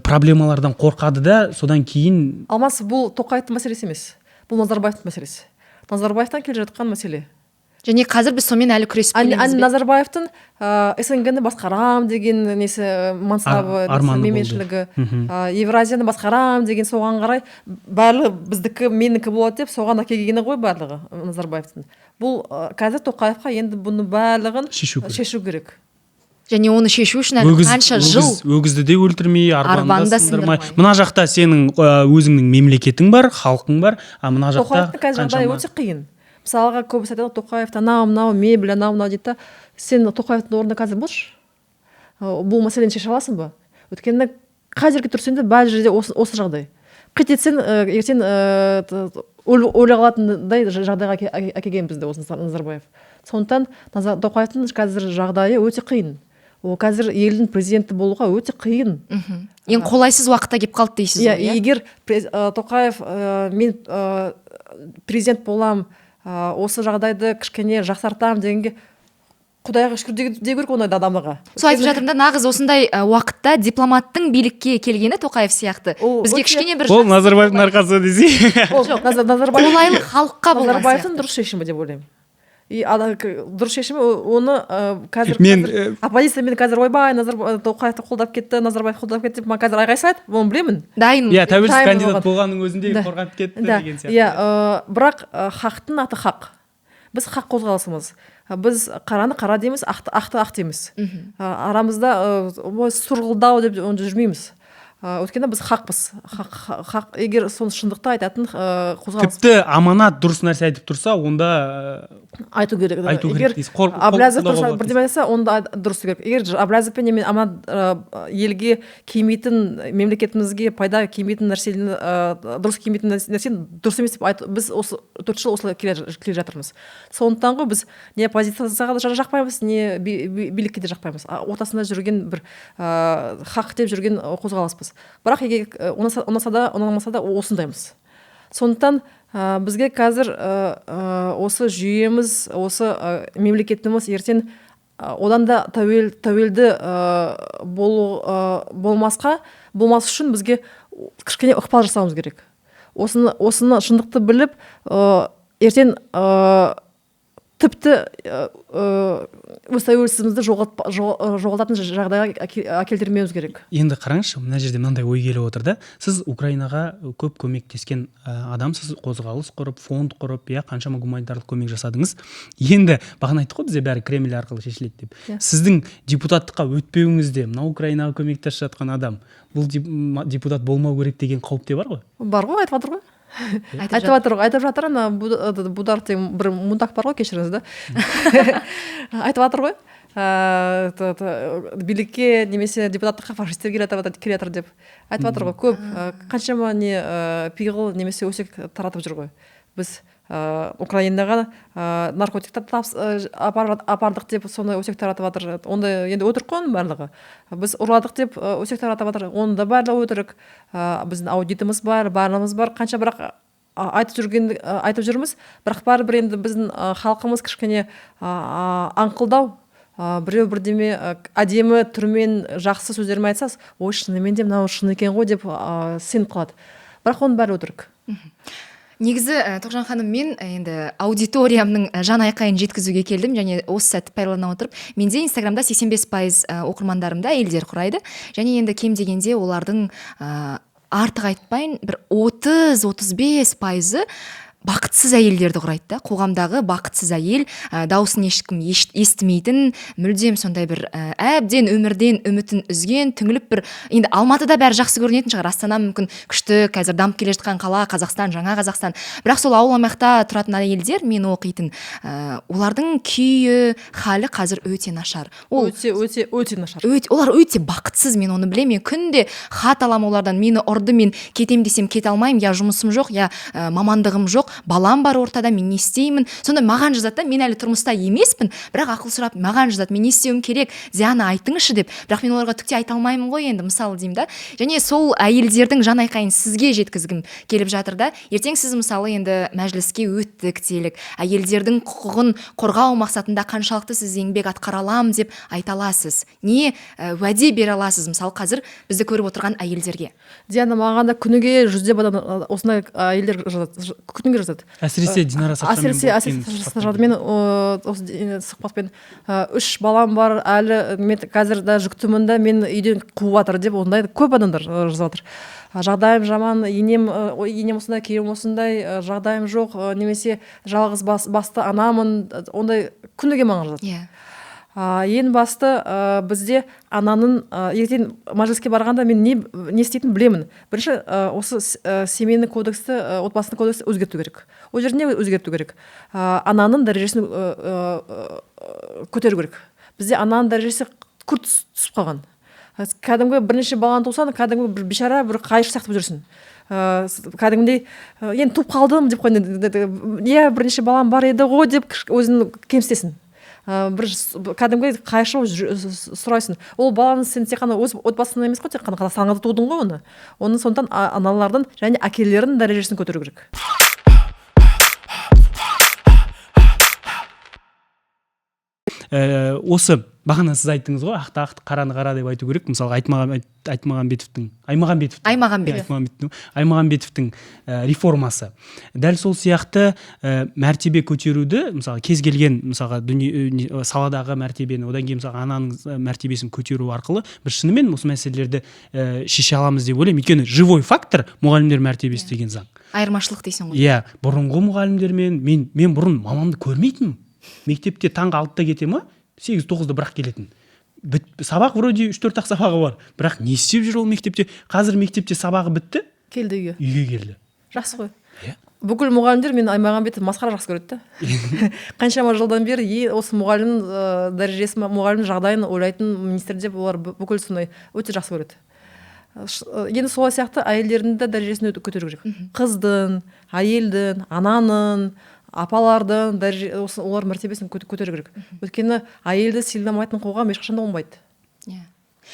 проблемалардан қорқады да, содан кейін Алмас, бұл Тоқаевтың мәселесі емес, бұл Назарбаевтың мәселесі. Назарбаевтан келе жатқан мәселе. және қазір біз сонымен әлі күресіп келеміз бе? Назарбаевтың СНГ-ні басқарам деген несі мансабы, мемешілігі, Евразияны басқарам деген соған қарай барлығы біздікі менікі болады деп соған әкелгені ғой барлығы Назарбаевтың. Бұл қазір Тоқаевқа енді бұны барлығын шешу керек. және оны шешу үшін әлі қанша жыл өгізді де өлтірмей, арбаны да сындырмай. сындырмай. Мына жақта сенің өзіңнің мемлекетің бар, халқың бар, а мына жақта Тоқаевтың қазір жағдайы өте қиын. Мысалға көбісі айтады, Тоқаев анау мебель, анау дейді да, сен Тоқаевтың орнында қазір болшы, бұл мәселені шеше аласың ба? Өйткені қай жерге тұрсаң да бәрі жерде осы жағдай. Қит етсең, ертең өле қалатындай жағдайға әкелген бізді осы Назарбаев. Сондықтан Тоқаевтың қазір жағдайы өте қиын. Ол қазір елдің президенті болуға өте қиын. ең қолайсыз уақытта келіп қалды дейсіз ғой. Егер Тоқаев мен президент болам, осы жағдайды кішкене жақсартам дегенге Құдайға шүкір дей керек ондай адамға. Сол айтып жатырмын да, нағыз осындай уақытта дипломаттың билікке келгені Тоқаев сияқты бізге кішкене бір ол Назарбаевтың арқасы десей. Жоқ, Назарбаев қолайлы халыққа болған Назарбаевтың сияқты. дұрыс шешімі деп ойлаймын. Дұрыс шешімі оны қазір оппозиция мен қазір ойбай Тоқаевты қолдап кетті, Назарбаев қолдап кетті деп қазір айғай салады, оны білемін. Дайын. Иә, тәуелсіз кандидат болғанның өзінде қорғап кетті деген сияқты. Иә, бірақ хақтың аты хақ. Біз хақ қозғалысымыз. Біз қараны қара дейміз, ақты ақ дейміз. Арамызда сұрғылдау деп жүрмейміз. Өйткені біз хақпыз. Хақ егер соны шындықты айтатын қозғалыс. Тіпті аманат дұрыс нәрсе айтып тұрса, онда айту керек. Егер Әблязов бірдеме айтса, онда дұрыс керек. Егер Әблязов пен аманат елге кимейтін, мемлекетімізге пайда кимейтін нәрсені, дұрыс кимейтін нәрсені дұрыс емес деп біз осы 4 жыл осылай келе жатырмыз. Сондықтан ғой біз не оппозицияға да жақпаймыз, не билікке де жақпаймыз. Ортасында жүрген бір хақ деп жүрген қозғалыспыз. Бірақ егер ұнаса да ұнамаса да осындаймыз. Сондықтан бізге қазір осы жүйеміз, осы мемлекетіміз ертең одан да тәуелді болмас үшін бізге кішкене ықпал жасауымыз керек. Осыны шындықты біліп, ертең тіпті өз тәуелсіздігімізді жоғалтатын жағдайға әкелдірмеуіміз керек. Енді қараңызшы, мына жерде мынандай ой келіп отыр да. Сіз Украинаға көп көмектескен адамсыз, қозғалыс құрып, фонд құрып, қаншама гуманитарлық көмек жасадыңыз. Енді бағана айттық қой, бізде бәрі Кремль арқылы шешіледі деп. Сіздің депутаттыққа өтпеуіңізде мына Украинаға көмектесіп жатқан адам, бұл депутат болмау керек деген қауіп те бар ғой? Бар ғой, айтып жатыр ғой. Айтып жатыр, ана Будар деген бір мұндақ бар ғой, кешіріңіз да. Айтып жатыр ғой. Билікке немесе депутаттыққа фашистер келе жатыр деп. Айтып жатыр ғой, көп қаншама не пиғыл немесе өсек таратып жүр ғой. Біз Украинаға наркотиктар апардық деп сондай өсек таратып жатыр. Онда енді өтірік қой барлығы. Біз ұрладық деп өсек таратып жатыр. Оны да барлығы өтірік. Біздің аудитіміз бар, барлығымыз бар. Қанша бірақ айтып жүрміз, бірақ бәрібір енді біздің халқымыз кішкене аңқылдау. Біреу бірдеме әдемі түрмен жақсы сөздермен айтсас, ой, шынымен де мынау шын екен ғой деп сеніп қалады. Бірақ оның бәрі өтірік. Негізі Тоқжан ханым, мен енді аудиториямның жан айқайын жеткізуге келдім, және осы сәтті пайдалана отырып, менде Инстаграмда 85% оқырмандарымда әйелдер құрайды, және енді кем дегенде олардың артық айтпайын бір 30-35% бақытсыз әйелдерді құрайды да. Қоғамдағы бақытсыз әйел, дауысын ешкім естімейтін, мүлдем сондай бір әбден өмірден үмітін үзген, түңіліп бір, енді Алматыда бәрі жақсы көрінетін шығар, Астана мүмкін күшті, қазір дамып келе жатқан қала, Қазақстан, жаңа Қазақстан. Бірақ сол ауыл аймақта тұратын әйелдер, мен оқитын, олардың күйі, халі қазір өте нашар. Өте нашар. Олар өте бақытсыз, мен оны білемін. Мен күнде хат аламын олардан, мені ұрды, мен кетем десем кете алмаймын, я жұмысым жоқ, я мамандығым жоқ. балам бар ортада, мен не істеймін, сонда маған жазады да, мен әлі тұрмыста емеспін, бірақ ақыл сұрап маған жазады, мен не істеуім керек, Диана айтыңызшы деп, бірақ мен оларға түкте айта алмаймын ғой енді, мысалы деймін да. Және сол әйелдердің жан айқайын сізге жеткізгім келіп жатыр да. Ертең сіз мысалы енді мәжіліске өттік делік, әйелдердің құқығын қорғау мақсатында қаншалықты сіз еңбек атқара аламын деп айта аласыз, не уәде бере аласыз, мысалы қазір бізді көріп отырған әйелдерге? Диана, маған да күніге жүздеп адам осындай әйелдер жазады, күніге жазады. Әсіресе Динара Сақшамен осы сұхбатпен 3 балам бар, әлі мен қазір да жүктімін да, мен үйден қуып жатыр деп ондай көп адамдар жазып жатыр. Жағдайым жаман, енем осындай, күйеуім осындай, жағдайым жоқ, немесе жалғыз басты анамын, ондай күніге маған жазады. Ең басты бізде ананың ертең мәжіліске барғанда мен не істейтінін білемін. Бірінші осы семейный кодексті, отбасының кодексті өзгерту керек. Ол жеріне өзгерту керек. Ананың дәрежесін көтеру керек. Бізде ананың дәрежесі күрт түсіп қалған. Кәдімгі бірнеше баланы тусан, кәдімгі бір бишара, бір қайшы сияқты болып жүрсің. Кәдімгідей енді туып қалдым деп қойды. Бірнеше балам бар еді ғой деп өзін кемсітесің. Бір кәдімгі қайшы сұрайсың. Ол баланы сен тек қана өз отбасынан емес қой, тек қана Қазақстанға тудың ғой оны. Оның сондықтан аналардың және әкелердің дәрежесін көтеру керек. Осы бағана сіз айттыңыз ғой, ақты ақты, қараны қара деп айту керек. Мысалы Аймағамбетовтің реформасы. Дәл сол сияқты мәртебе көтеруді, мысалы кез келген мысалға саладағы мәртебені, одан кейін мысалы ананың мәртебесін көтеру арқылы біз шынымен осы мәселелерді шеше аламыз деп ойлаймын. Өйткені живой фактор мұғалімдер мәртебесі деген заң. Айырмашылық дейсің ғой. Иә, бұрынғы мұғалімдермен мен бұрын мамамды көрмейтінмін. Мектепте таңғы 6-та кетемін, 8-9-да бірақ келетін. Сабақ вроде 3-4 сабағы бар, бірақ не істеп жүр ол мектепте? Қазір мектепте сабағы бітті, келді үйге келді. Жақсы ғой. Бүкіл мұғалімдер мен Аймағамбетов масқара жақсы көреді да. Қаншама жылдан бері осы мұғалімнің дәрежесі, мұғалімнің жағдайын ойлайтын министр деп олар бүкіл сондай өте жақсы көреді. Енді солай сияқты әйелдердің де дәрежесін көтеру керек. Қыздың, әйелдің, ананың, апалардың олар мәртебесін көтеру керек. Өйткені әйелді сыйламайтын қоғам ешқашан да болмайды.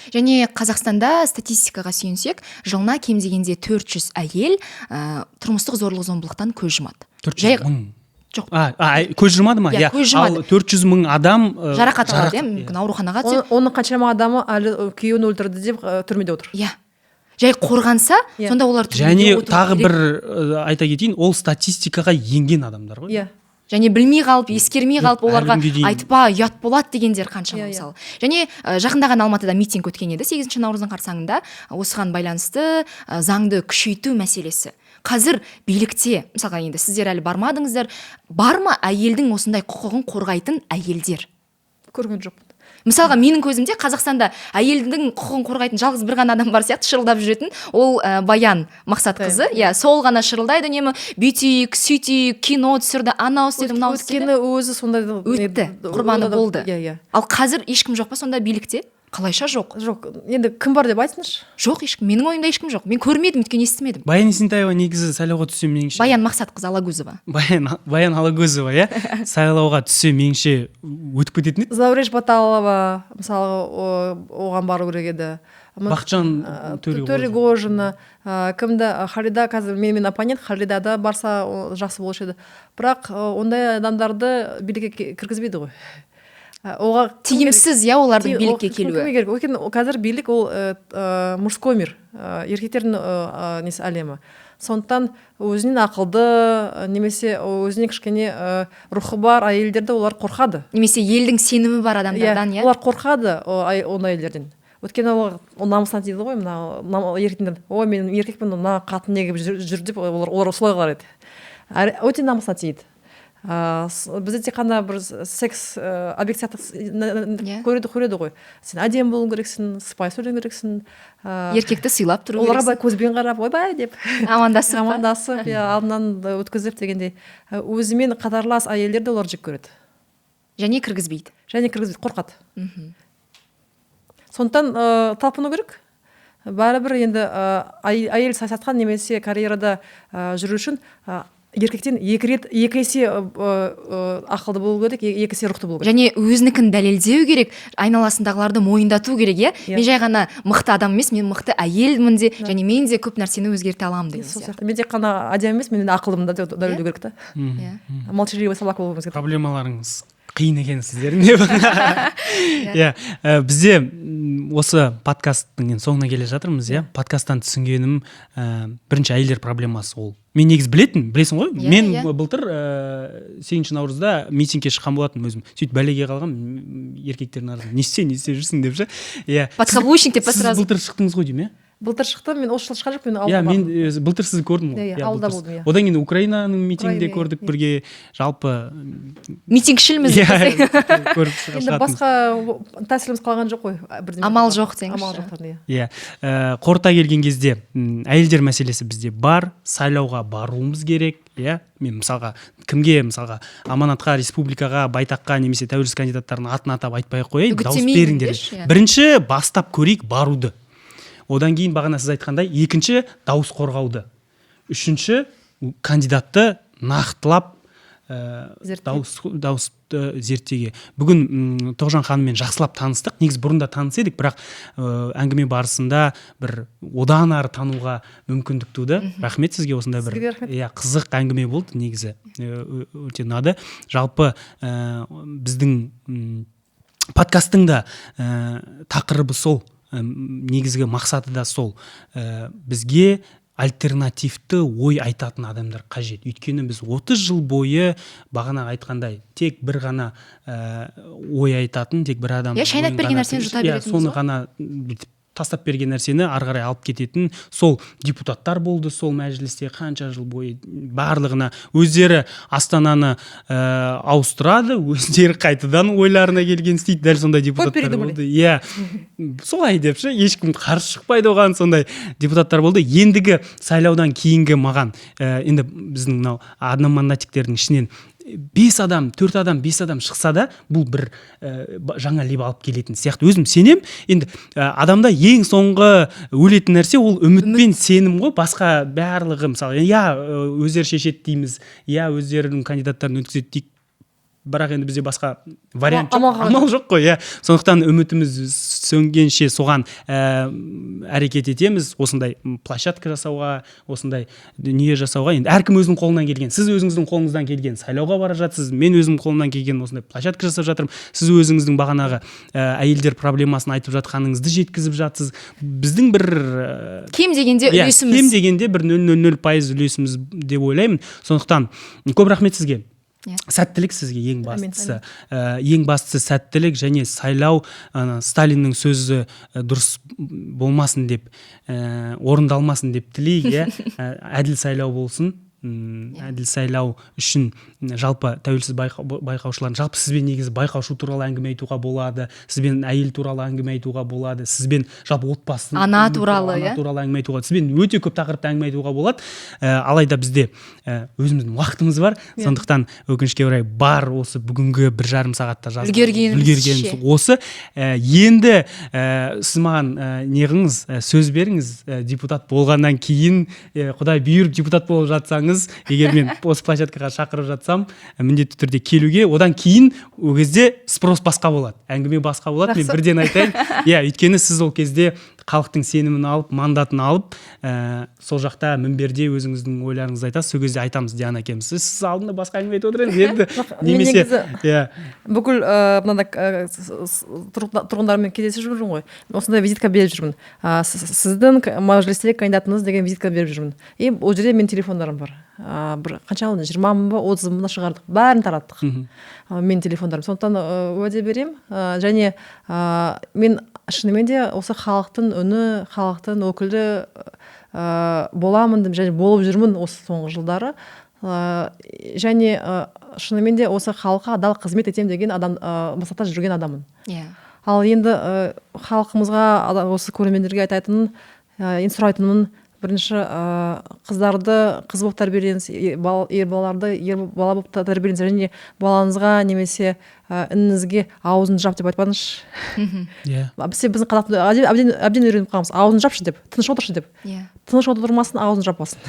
Және Қазақстанда статистикаға сүйенсек, жылына кем дегенде 400 әйел тұрмыстық зорлық-зомбылықтан көз жұмады. 400 мың? Жоқ. Көз жұмады ма? Ал 400 мың адам жарақат алады, мүмкін ауруханаға түседі. Оның қаншама адамы әлі күйеуін өлтірді деп түрмеде отыр. Жай қорғанса, сонда олар түрмеде отыру керек. Және тағы бір айта кетейін, ол статистикаға енген адамдар ғой. Және білмей қалып, ескермей қалып, оларға айтпа, ұят болады дегендер қаншама мысалы. Және жақындаған Алматыда митинг өткен еді 8 наурыздың қарсаңында, осыған байланысты заңды күшейту мәселесі. Қазір билікте, мысалға енді сіздер әлі бармадыңыздар, бар ма әйелдің осындай құқығын қорғайтын әйелдер? Көрген жоқпын. Мысалға менің көзімде Қазақстанда әйелдің құқығын қорғайтын жалғыз бір ғана адам бар сияқты шырылдап жүретін, ол Баян Мақсатқызы. Сол ғана шырылдайды, үнемі бүйтейік, сөйтейік, кино түсірді, анау істеді, мынау істеді. Өткені өзі сондай өтті, құрбаны болды. Ал қазір ешкім жоқ па сонда билікте? Қалайша жоқ? Жоқ. Енді кім бар деп айтсыншы. Жоқ, ешкім. Менің ойымда ешкім жоқ. Мен көрмедім, өйткені естімедім. Баян Есентаева негізі сайлауға түссе меніңше. Баян Мақсатқызы Алагөзова. Баян Алагөзова, сайлауға түссе меніңше өтіп кететін еді. Зауреш Баталова, мысалы, оған бару керек еді. Бақытжан Төрегожина, кімді Халида, қазір менімен оппонент, Халида да барса жақсы болушы еді. Бірақ ондай адамдарды билікке кіргізбейді ғой. Тиімсіз олардың билікке келуі. Өйткені қазір билік ол мужской мир, еркектердің несі әлемі. Сондықтан өзінен ақылды, немесе өзінен кішкене рухы бар әйелдерді олар қорқады. Немесе елдің сенімі бар адамдардан, олар қорқады ондай әйелдерден. Өйткені ол намысына тиді ғой, мына еркектер. Ой, мен еркекпін, мына қатын неге жүр деп олар солай қарайды. Өте намысына тиді. Бізде тек қана бір секс объект сияқты көреді ғой. Сен әдемі болуың керексің, сыпайы сөйлеуің керексің. Еркекті сыйлап тұру керексің. Оларға көзбен қарап, ойбай деп. Амандасып, алдынан өткізіп дегендей. Өзімен қатарлас әйелдерді олар жек көреді. Және кіргізбейді. Қорқады. Сондықтан талпыну керек. Бәрібір енді әйел саясатқа немесе карьерада жүру үшін еркектен екі есе ақылды болу керек, екі есе рухты болу керек. және өзінікін дәлелдеу керек, айналасындағыларды мойындату керек, иә. Мен жай ғана мықты адам емес, мен мықты әйелмін де, және мен де көп нәрсені өзгерте аламын деген сияқты. Мен тек қана әдемі емес, мен ақылдымын да дәлелдеу керек та. Иә. Молчаливый собака болуымыз керек. Проблемаларыңыз қиын екен сіздердің деп. Иә, бізде осы подкасттың соңына келе жатырмыз, иә. Подкасттан түсінгенім бірінші әйелдер проблемасы ол. Мен негізі білесің ғой? Мен былтыр 8 наурызда митингке шыққан болатын өзім. Сөйтіп бәлеге қалған еркектердің арасында. Не істеп жүрсің деп ше. Иә. Подкаблучник деп сіз сразу. былтыр шықтыңыз ғой деймін, иә? Былтыр шықтым, мен осы жыл шыққан жоқпын, мен иә, алдым. мен былтыр сізді көрдім ғой. Иә, алдында болдым, иә. Одан кейін Украинаның митингінде көрдік бірге, жалпы Митингшілміз десек. көріп шығатын. Енді басқа тәсіліміз қалған жоқ қой. Амал жоқ деңізші. Амал жоқтар, иә. Иә, қорыта келген кезде әйелдер мәселесі бізде бар, сайлауға баруымыз керек, иә. Мен мысалға аманатқа, республикаға, байтаққа немесе тәуелсіз кандидаттардың атын атап айтпай ақ қояйын, дауыс беріңдер. Бірінші бастап көрейік баруды. Одан кейін бағана сіз айтқандай, екінші дауыс қорғауды. Үшінші кандидатты нақтылап дауысты зерттеге. Бүгін Тоғжан ханыммен жақсылап таныстық. Негізі бұрында таныс едік, бірақ әңгіме барысында бір одан ары тануға мүмкіндік туды. Рахмет сізге, осындай бір қызық әңгіме болды негізі. Өте ұнады. Жалпы біздің подкасттың да тақырыбы сол. Негізгі мақсаты да сол. Бізге альтернативті ой айтатын адамдар қажет. Өйткені біз 30 жыл бойы бағана айтқандай тек бір ғана ой айтатын, тек бір адам. Шайнап берген нәрсені жұта беретін. Соны ғана тастап берген нәрсені ары қарай алып кететін сол депутаттар болды, сол мәжілісте қанша жыл бойы барлығына өздері Астананы ауыстырады, өздері қайтадан ойларына келген істейді. Дәл сондай депутаттар болды. Иә, солай деп ше, ешкім қарсы шықпайды оған, сондай депутаттар болды. Ендігі сайлаудан кейінгі маған енді біздің мынау одномандатниктердің ішінен 5 адам, 4 адам, 5 адам шықса да, бұл бір жаңа леп алып келетін сияқты. Өзім сенем, енді адамда ең соңғы өлетін нәрсе ол үміт пен сенім ғой. Басқа барлығы, мысалы, өздері шешеді дейміз, өздерінің кандидаттарын өткізеді дейік. Бірақ енді бізде басқа вариант жоқ, амал жоқ қой, иә. Сондықтан үмітіміз сөнгенше соған әрекет етеміз, осындай площадка жасауға, осындай дүние жасауға. Енді әркім өзінің қолынан келген. Сіз өзіңіздің қолыңыздан келген сайлауға бара жатсыз, мен өзім қолымнан келген осындай площадка жасап жатырмын. Сіз өзіңіздің бағанағы әйелдер проблемасын айтып жатқаныңызды жеткізіп жатсыз. Біздің бір кем дегенде үлесіміз. Кем дегенде бір 0,0% үлесіміз деп ойлаймын. Сондықтан көп рахмет сізге. Сәттілік сізге ең бастысы. Ең бастысы сәттілік, және сайлау Сталиннің сөзі дұрыс болмасын деп, орындалмасын деп тілейік, әділ сайлау болсын. Әділ сайлау үшін жалпы тәуелсіз байқаушылардың, жалпы сізбен негізі байқаушы туралы әңгіме айтуға болады, сізбен әйел туралы әңгіме айтуға болады, сізбен жалпы отбасы, ана туралы әңгіме айтуға, сізбен өте көп тақырыпта әңгіме айтуға болады. Алайда бізде өзіміздің уақытымыз бар, сондықтан өкінішке орай бар осы бүгінгі 1,5 сағатта үлгергеніміз осы. Енді сіз маған неғыңыз, сөз беріңіз, депутат болғаннан кейін, Құдай бұйырып депутат болып жатсаңыз, егер мен осы площадкаға шақырып жатсам, міндетті түрде келуге. Одан кейін ол кезде спрос басқа болады, әңгіме басқа болады. Мен бірден айтайын, өйткені сіз ол кезде халықтың сенімін алып, мандатын алып, сол жақта мінберде өзіңіздің ойларыңызды айтасыз. Сол кезде айтамыз, Диана әкем, сіз алдында басқа әңгіме айтып отырсыз енді. Немесе бүкіл мынандай тұрғындармен кездесіп жүрмін ғой. Осындай визитка беріп жүрмін. Сіздің мәжілістегі кандидатыңыз деген визитка беріп жүрмін. Ол жерде менің телефондарым бар. Бір қанша 20 мың ба 30 мыңға шығардық, бәрін тараттық. Менің телефондарым. Сондықтан уәде берем. Және мен шынымен де осы халықтың үні, халықтың өкілі боламын, және болып жүрмін осы соңғы жылдары. Және шынымен де осы халыққа адал қызмет етем деген адам мақсатта жүрген адаммын. Ал енді халқымызға, осы көрермендерге айтатынын, сұрайтынмын, бірінші қыздарды қыз болып тәрбиелеңіз, ер балаларды ер бала болып тәрбиелеңіз, және балаңызға немесе ініңізге аузын жап деп айтпаңызшы. Біздің қазақтың әбден үйреніп қалғанбыз, аузын жапшы деп, тыныш отыршы деп. Тыныш отырмасын, аузын жаппасын.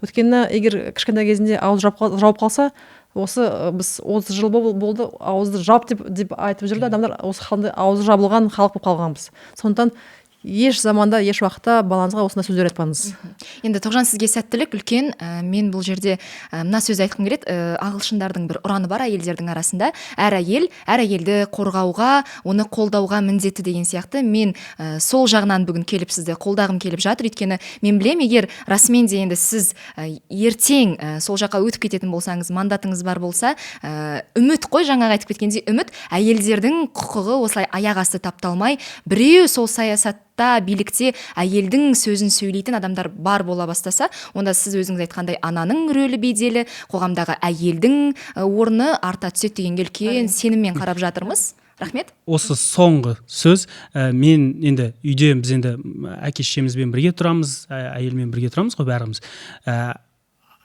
Өйткені егер кішкентай кезінде ауыз жауып қалса, осы біз 30 жыл болды ауызды жап деп айтып жүрді адамдар, осы халде аузы жабылған халық болып қалғанбыз. Сондықтан еш заманда, еш уақытта балаңызға осындай сөздер айтпаңыз. Енді Тоғжан, сізге сәттілік үлкен. Мен бұл жерде мына сөз айтқым келеді. Ағылшындардың бір ұраны бар әйелдердің арасында. Әр әйелді қорғауға, оны қолдауға міндетті деген сияқты. Мен сол жағынан бүгін келіп сізді қолдағым келіп жатыр. Өйткені мен білем, егер расымен де енді сіз ертең сол жаққа өтіп кететін болсаңыз, мандатыңыз бар болса, үміт қой, жаңағы айтып кеткендей, үміт әйелдердің құқығы осылай аяқ асты тапталмай, біреу сол саясат билікте әйелдің сөзін сөйлейтін адамдар бар бола бастаса, онда сіз өзіңіз айтқандай ананың рөлі беделі, қоғамдағы әйелдің орны арта түседі дегенге үлкен сеніммен қарап жатырмыз. Рахмет. Осы соңғы сөз, мен енді үйде біз енді әке шешемізбен бірге тұрамыз, әйелмен бірге тұрамыз ғой бәріміз.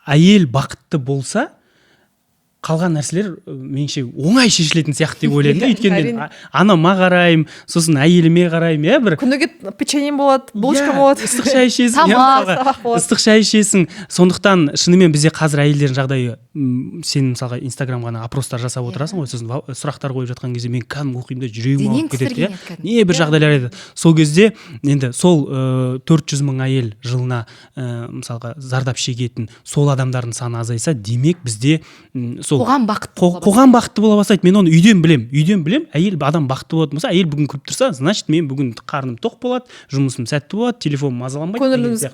Әйел бақытты болса, қалған нәрселер меніңше оңай шешілетін сияқты деп ойлаймын да. Өйткені мен анама қараймын, сосын әйеліме қараймын, бір күніге печеньем болады, булочка болады, ыстық шай ішесің, ыстық шай ішесің. Сондықтан шынымен бізде қазір әйелдердің жағдайы, сен мысалға инстаграмға опростар жасап отырасың ғой, сосын сұрақтар қойып жатқан кезде мен кәдімгі оқимын да жүрегім ауырып кетеді. Не бір жағдайлар еді. Сол кезде енді сол 400 мың әйел жылына мысалға зардап шегетін сол адамдардың саны азайса, демек бізде қоғам бақытты бола бастайды. Мен оны үйден білем, әйел адам бақытты болатын болса, әйел бүгін күліп тұрса, значит мен бүгін қарным тоқ болады, жұмысым сәтті болады, телефоным мазаламайды,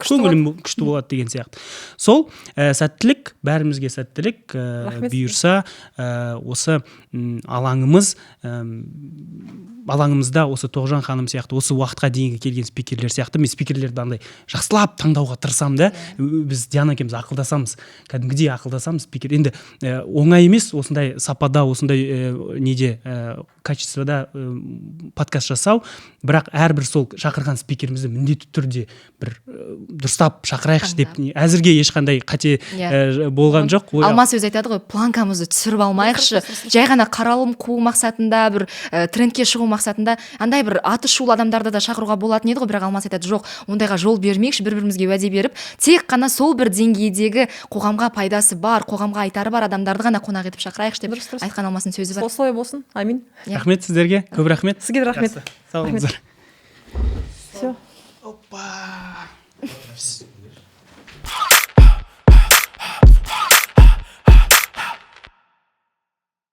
көңілім күшті болады деген сияқты. Сол сәттілік, бәрімізге сәттілік бұйырса, осы алаңымызда осы Тоғжан ханым сияқты, осы уақытқа дейінгі келген спикерлер сияқты, мен спикерлерді андай жақсылап таңдауға тырысамын да. Біз Диана екеуміз ақылдасамыз, кәдімгідей ақылдасамыз. Спикер енді оңай емес, осындай сапада, осындай неде качествода подкаст жасау, бірақ әрбір сол шақырған спикерімізді міндетті түрде бір дұрыстап шақырайықшы деп, әзірге ешқандай қате болған жоқ. Алмас өзі айтады ғой, планкамызды түсіріп алмайықшы, жай ғана қаралым қуу мақсатында, бір трендке шығу мақсатында андай бір аты шулы адамдарды да шақыруға болатын еді ғой, бірақ Алмас айтады, жоқ, ондайға жол бермейікші, бір-бірімізге уәде беріп, тек қана сол бір деңгейдегі қоғамға пайдасы бар, қоғамға айтары бар адамдарды ғана қонақ етіп шақырайықшы деп айтқан Алмастың сөзі бар. Солай болсын. Амин. Рахмет сіздерге, көп рахмет. Сізге рахмет. Сау болыңыздар. Все. Опа.